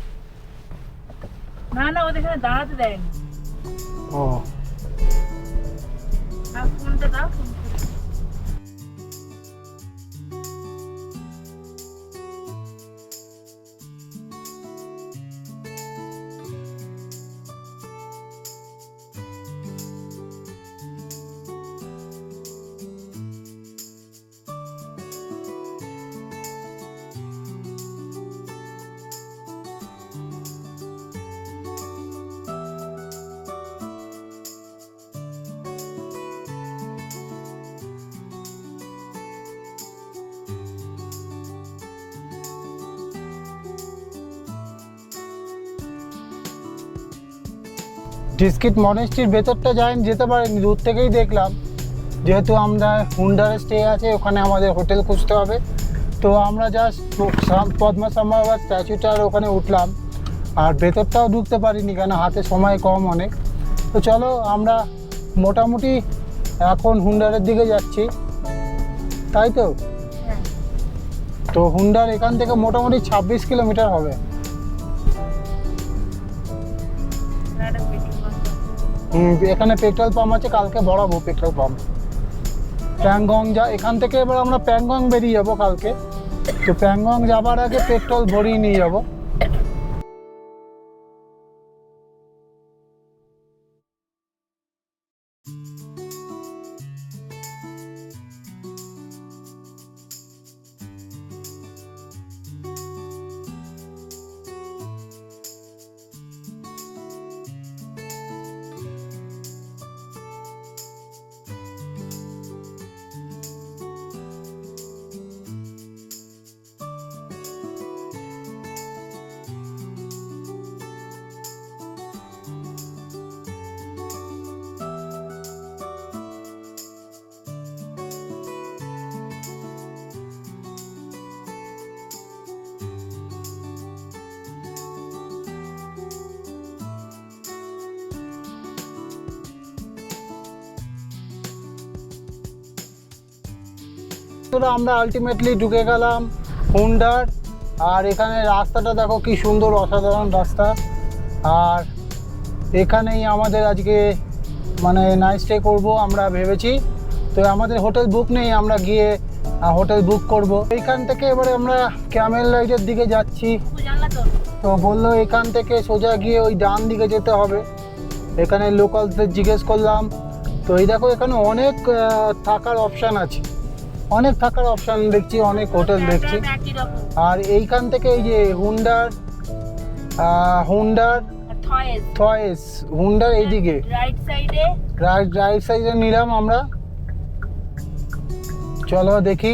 Speaker 3: না না, ওদের এখানে দাঁড়াতে দেয়নি।
Speaker 2: ও
Speaker 3: ফোনটা দাও, ফোনটা।
Speaker 2: ডিস্কিট মনেস্ট্রির ভেতরটা যেতে পারিনি, দূর থেকেই দেখলাম। যেহেতু আমরা হুন্ডারে স্টে আছে, ওখানে আমাদের হোটেল খুঁজতে হবে, তো আমরা জাস্ট পদ্মাসম্ভাবত স্ট্যাচুটার ওখানে উঠলাম, আর ভেতরটাও ঢুকতে পারিনি কেন হাতে সময় কম অনেক। তো চলো আমরা মোটামুটি এখন হুন্ডারের দিকে যাচ্ছি, তাই তো? তো হুন্ডার এখান থেকে মোটামুটি 26 কিলোমিটার হবে। এখানে পেট্রোল পাম্প আছে, কালকে ভরাবো পেট্রোল পাম্প। প্যাংগং এখান থেকে এবার আমরা প্যাংগং বেরিয়ে যাবো কালকে, তো প্যাংগং যাবার আগে পেট্রোল ভরিয়ে নিয়ে যাবো। আমরা আলটিমেটলি ঢুকে গেলাম হুন্ডার, আর এখানে রাস্তাটা দেখো কি সুন্দর, অসাধারণ রাস্তা। আর এখানেই আমাদের আজকে মানে নাইট স্টে করবো আমরা ভেবেছি। তো আমাদের হোটেল বুক নেই, আমরা গিয়ে হোটেল বুক করব। এইখান থেকে এবারে আমরা ক্যামেল রাইডের দিকে যাচ্ছি। তো বললো এখান থেকে সোজা গিয়ে ওই ডান দিকে যেতে হবে। এখানে লোকালদের জিজ্ঞেস করলাম, তো এই দেখো এখানে অনেক থাকার অপশান আছে, অনেক থাকার অপশান দেখছি, অনেক হোটেল দেখছি। আর এইখান থেকে এই যে হুন্ডার থয়েস হুন্ডার এইদিকে রাইট সাইডে নিলাম আমরা। চলো দেখি।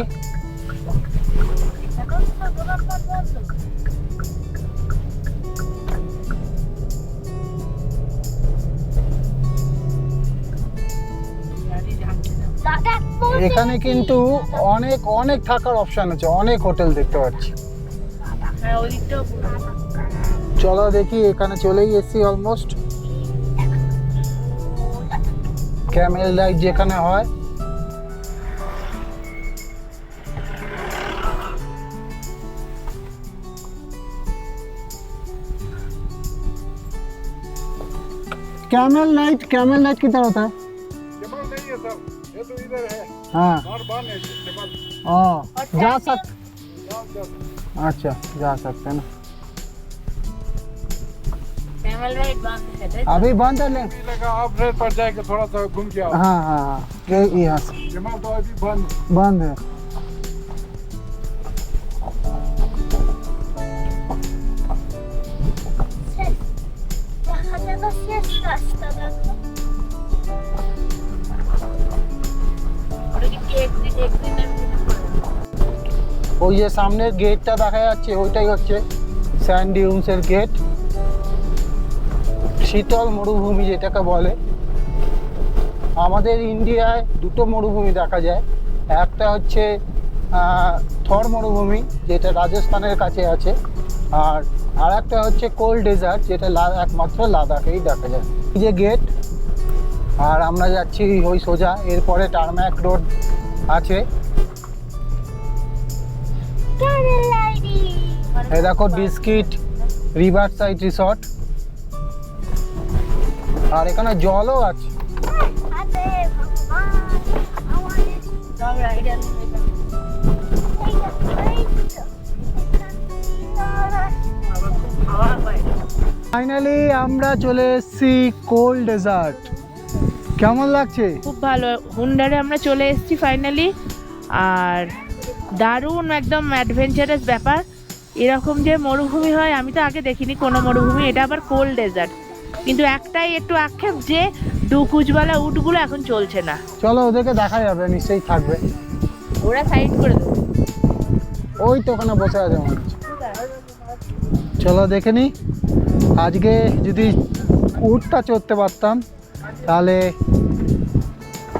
Speaker 2: এখানে কিন্তু অনেক অনেক থাকার অপশন আছে, অনেক হোটেল দেখতে পাচ্ছি। চলো দেখি, এখানে চলেই এসেছি অলমোস্ট। ক্যামেল রাইড যেখানে হয়। कैमल नाइट किधर होता है?
Speaker 6: जबल नहीं है सर, ये तो इधर है।
Speaker 2: हाँ
Speaker 6: बार बार नहीं जबल।
Speaker 2: जा सकते, अच्छा जा सकते हैं ना। अभी बंद है लेकिन
Speaker 6: लगा आप रेत पर जाके थोड़ा सा घूम के आओ।
Speaker 2: हाँ हाँ हाँ, यहाँ से
Speaker 6: जमाल तो अभी बंद
Speaker 2: बंद है। ওই যে সামনের গেটটা দেখা যাচ্ছে, ওইটাই হচ্ছে স্যান্ড ডিউনসের গেট, শীতল মরুভূমি যেটাকে বলে। আমাদের ইন্ডিয়ায় দুটো মরুভূমি দেখা যায়, একটা হচ্ছে থর মরুভূমি যেটা রাজস্থানের কাছে আছে, আর একটা হচ্ছে কোল্ড ডেজার্ট যেটা একমাত্র লাদাখেই দেখা যায়। এই যে গেট, আর আমরা যাচ্ছি ওই সোজা, এরপরে টারম্যাক রোড আছে। এই দেখো ডিস্কিট রিভার সাইড রিসর্ট, আর এখানে জলও আছে। ফাইনালি আমরা চলে এসেছি কোল্ড ডেজার্ট। কেমন লাগছে?
Speaker 3: খুব ভালো, হুন্ডারে আমরা চলে এসেছি ফাইনালি। আর দারুণ একদম অ্যাডভেঞ্চারাস ব্যাপার। এরকম যে মরুভূমি হয় আমি তো আগে দেখিনি কোনো মরুভূমি, এটা আবার কোল্ড ডেজার্ট। কিন্তু একটাই একটু আক্ষেপ যে কুচওয়ালা উটগুলো এখন চলছে না।
Speaker 2: চলো ওদেরকে দেখা যাবে, নিশ্চয়ই থাকবে।
Speaker 3: ওরা সাইড করে দেবো,
Speaker 2: ওই তো ওখানে বসে আছে মনে হচ্ছে। চলো দেখে নি। আজকে যদি উটটা চড়তে পারতাম তাহলে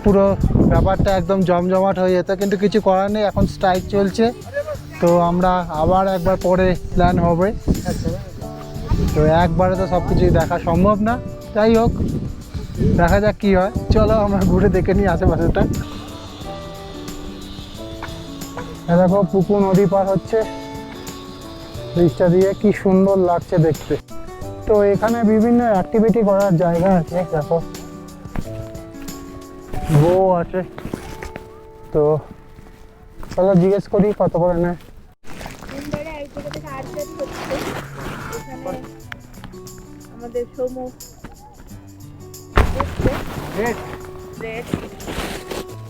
Speaker 2: পুরো ব্যাপারটা একদম জমজমাট হয়ে যেত, কিন্তু কিছু করার নেই, এখন স্ট্রাইক চলছে। তো আমরা আবার একবার পরে প্ল্যান হবে, তো একবারে তো সব কিছুই দেখা সম্ভব না। যাই হোক, দেখা যাক কী হয়। চলো আমরা ঘুরে দেখে নিই আশেপাশেটা। দেখো পুকুর নদী পার হচ্ছে ব্রিজটা দিয়ে, কি সুন্দর লাগছে দেখতে। তো এখানে বিভিন্ন অ্যাক্টিভিটি করার জায়গা আছে, দেখো বউ আছে। তো চলো জিজ্ঞেস করি কত করে নেয়।
Speaker 3: মুম্বাইয়ে এক জায়গা থেকে আর্চারি হচ্ছে, এখানে আমাদের সমু রেড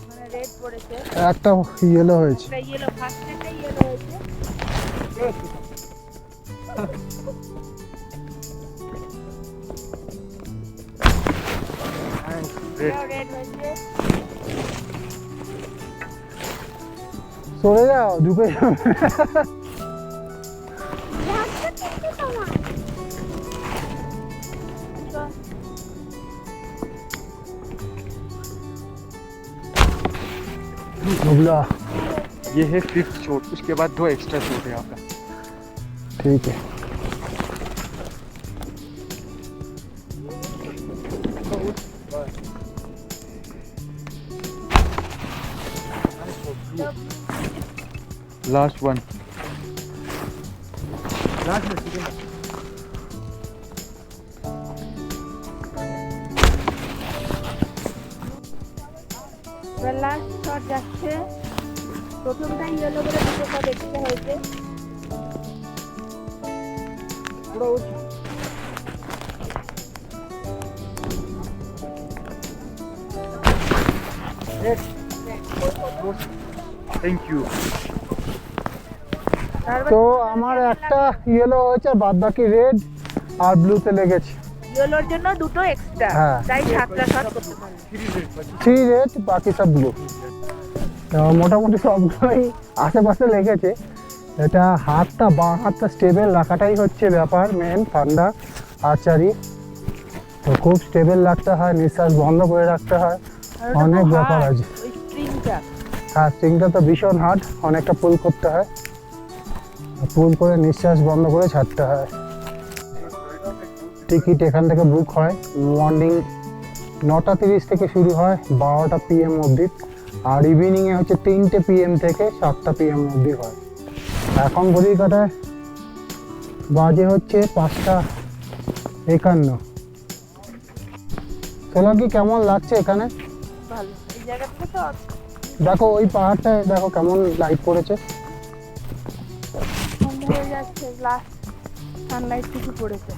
Speaker 3: মানে রেড পড়েছে,
Speaker 2: একটা ইয়েলো হয়েছে।
Speaker 3: একটা ইয়েলো, ফার্স্ট একটা ইয়েলো হয়েছে। রেড হয়েছে।
Speaker 2: চলে যাও, ঢুকে যাও। बुगला
Speaker 7: ये है 5th शॉट, उसके बाद 2 एक्स्ट्रा शॉट है आपका।
Speaker 2: ठीक है।
Speaker 7: Last one.
Speaker 3: লাস্ট শট যাচ্ছে, প্রথমটা ইয়েলো করে দুটো শট এক্সট্রা হয়েছে।
Speaker 7: Thank you.
Speaker 2: তো আমার একটা ইয়েলো হয়েছে, বাদ বাকি রেড আর ব্লুতে লেগেছে।
Speaker 3: ইয়েলোর জন্য দুটো এক্সট্রা,
Speaker 2: হ্যাঁ।
Speaker 3: তাই 7টা শট করতে পারলাম।
Speaker 2: 3 রেড, বাকি সব ব্লু। তো মোটামুটি সবগুলোই আশেপাশে লেগেছে। এটা হাতটা, বাঁ হাতটা স্টেবল রাখাটাই হচ্ছে ব্যাপার, মেন ফান্ডা আর্চারি। তো খুব স্টেবল রাখতে হয়, নিঃশ্বাস বন্ধ করে রাখতে হয়,
Speaker 3: আর ওটা
Speaker 2: অনেক
Speaker 3: খুব
Speaker 2: ব্যাপার
Speaker 3: hard,
Speaker 2: আছে।
Speaker 3: ওই স্ট্রিংটা।
Speaker 2: হ্যাঁ, স্ট্রিংটা তো ভীষণ হার্ড, অনেকটা পুল করতে হয়, পুল করে নিঃশ্বাস বন্ধ করে ছাড়তে হয়। টিকিট এখান থেকে বুক হয় মর্নিং 9:30 থেকে শুরু হয় 12টা PM অবধি, আর ইভিনিংয়ে হচ্ছে 3টে PM থেকে 7টা PM অবধি হয়। এখন ঘড়ির কাটায় বাজে হচ্ছে 5:51। চলো, কি কেমন লাগছে এখানে?
Speaker 3: ভালো, এই জায়গা থেকে তো
Speaker 2: দেখো ওই পাহাড়টায় দেখো কেমন লাইট পড়েছে।
Speaker 3: সন্ধ্যা হয়ে যাচ্ছে, লাস্ট সানলাইট কিছু পড়েছে।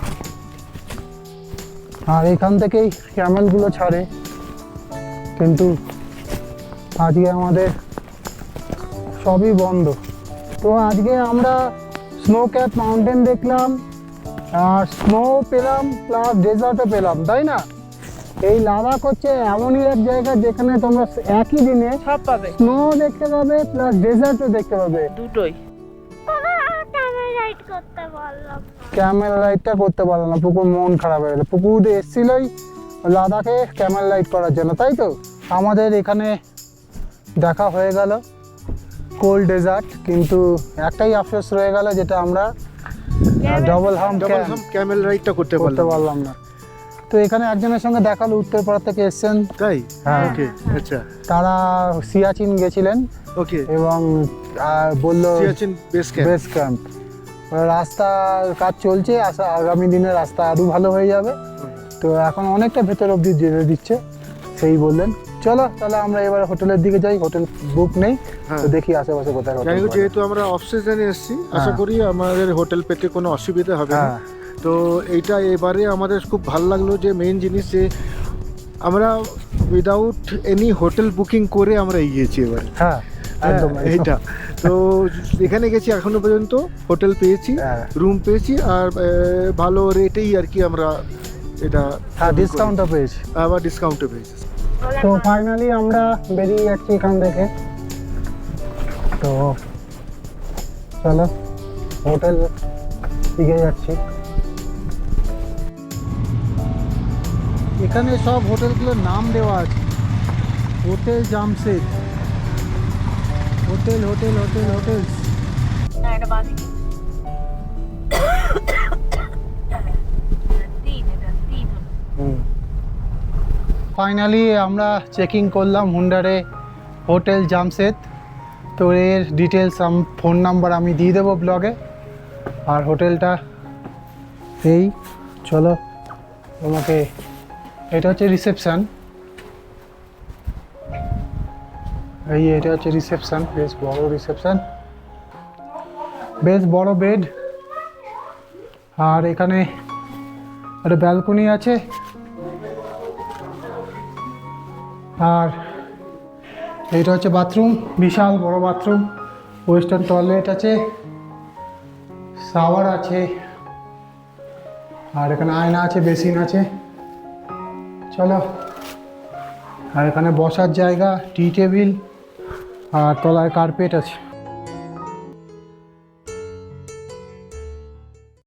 Speaker 2: আর এখান থেকেই ক্যামেলগুলো ছাড়ে, কিন্তু আজকে আমাদের সবই বন্ধ। তো আজকে আমরা স্নো ক্যাপ মাউন্টেন দেখলাম, আর স্নো পেলাম প্লাস ডেজার্টও পেলাম, তাই না? এই লাদাখ হচ্ছে এমনই এক জায়গা যেখানে তোমরা একই দিনে
Speaker 3: সব পাবে,
Speaker 2: স্নো দেখতে পাবে প্লাস ডেজার্টও দেখতে পাবে।
Speaker 3: দুটোই।
Speaker 5: ক্যামেল রাইড করতে পারলাম না।
Speaker 2: ক্যামেল রাইডটা করতে পারলাম না, পুকুর মন খারাপ হয়ে গেল। পুকুর এসেছিলই লাদাখে ক্যামেল রাইড করার জন্য, তাই তো? আমাদের এখানে দেখা হয়ে গেল কোল্ড ডেজার্ট, কিন্তু একটাই আফসোস রয়ে গেল, যেটা আমরা ডাবল হাম্প
Speaker 4: ক্যামেল রাইডটা করতে
Speaker 2: করতে
Speaker 4: পারলাম।
Speaker 2: পারলাম না। তো এখানে একজনের সঙ্গে দেখালো, উত্তরপাড়া থেকে এসছেন।
Speaker 4: তাই?
Speaker 2: হ্যাঁ।
Speaker 4: ওকে, আচ্ছা,
Speaker 2: তারা সিয়াচিন গেছিলেন
Speaker 4: ওকে।
Speaker 2: এবং বললো
Speaker 4: Siachen base camp.
Speaker 2: Base camp. রাস্তার কাজ চলছে, আগামী দিনে রাস্তা আরও ভালো হয়ে যাবে। তো এখন অনেকটা ভেতর অবধি যেতে দিচ্ছে, সেই বললেন। চলো তাহলে আমরা এবার হোটেলের দিকে যাই, হোটেল বুক নেই,
Speaker 4: হ্যাঁ।
Speaker 2: তো দেখি আশেপাশে কোথায় হোটেল
Speaker 4: যাই হোক,
Speaker 2: পাওয়া যায়।
Speaker 4: যেহেতু আমরা অফ সিজনে এসেছি, আশা
Speaker 2: হ্যাঁ।
Speaker 4: করি আমাদের হোটেল পেতে কোনো অসুবিধা হবে না।
Speaker 2: হ্যাঁ।
Speaker 4: তো এইটা এবারে আমাদের খুব ভালো লাগলো, যে মেইন জিনিস যে আমরা উইদাউট এনি হোটেল বুকিং করে আমরা এগিয়েছি এবারে।
Speaker 2: হ্যাঁ, একদম
Speaker 4: এইটা তো এখানে গেছি, এখনো পর্যন্ত হোটেল পেয়েছি,
Speaker 2: হ্যাঁ।
Speaker 4: রুম পেয়েছি, আর ভালো রেটেই আর কি আমরা এটা
Speaker 2: হ্যাঁ, ডিসকাউন্টও পেয়েছি।
Speaker 4: আবার ডিসকাউন্টে পেয়েছি।
Speaker 2: তো ফাইনালি আমরা বেরিয়ে যাচ্ছি এখান থেকে। তো চলো হোটেল দিকে যাচ্ছি। এখানে সব হোটেলগুলোর নাম দেওয়া আছে। Hotel Jamshed, hotel hotel hotel hotels.
Speaker 3: না এটা বাদিকে তিন
Speaker 2: ফাইনালি আমরা চেকিং করলাম হুন্ডারে হোটেল জামশেদ। তো এর ডিটেলস ফোন নাম্বার আমি দিয়ে দেবো ব্লগে। আর হোটেলটা এই, চলো তোমাকে, এটা হচ্ছে রিসেপশান। এই এটা হচ্ছে রিসেপশান, বেশ বড় রিসেপশান, বেশ বড় বেড। আর এখানে একটা ব্যালকনি আছে। আর এইটা হচ্ছে বাথরুম, বিশাল বড় বাথরুম, ওয়েস্টার্ন টয়লেট আছে, শাওয়ার আছে, আর এখানে আয়না আছে, বেসিন আছে। চলো, আর এখানে বসার জায়গা, টি টেবিল, আর তলায় কার্পেট আছে।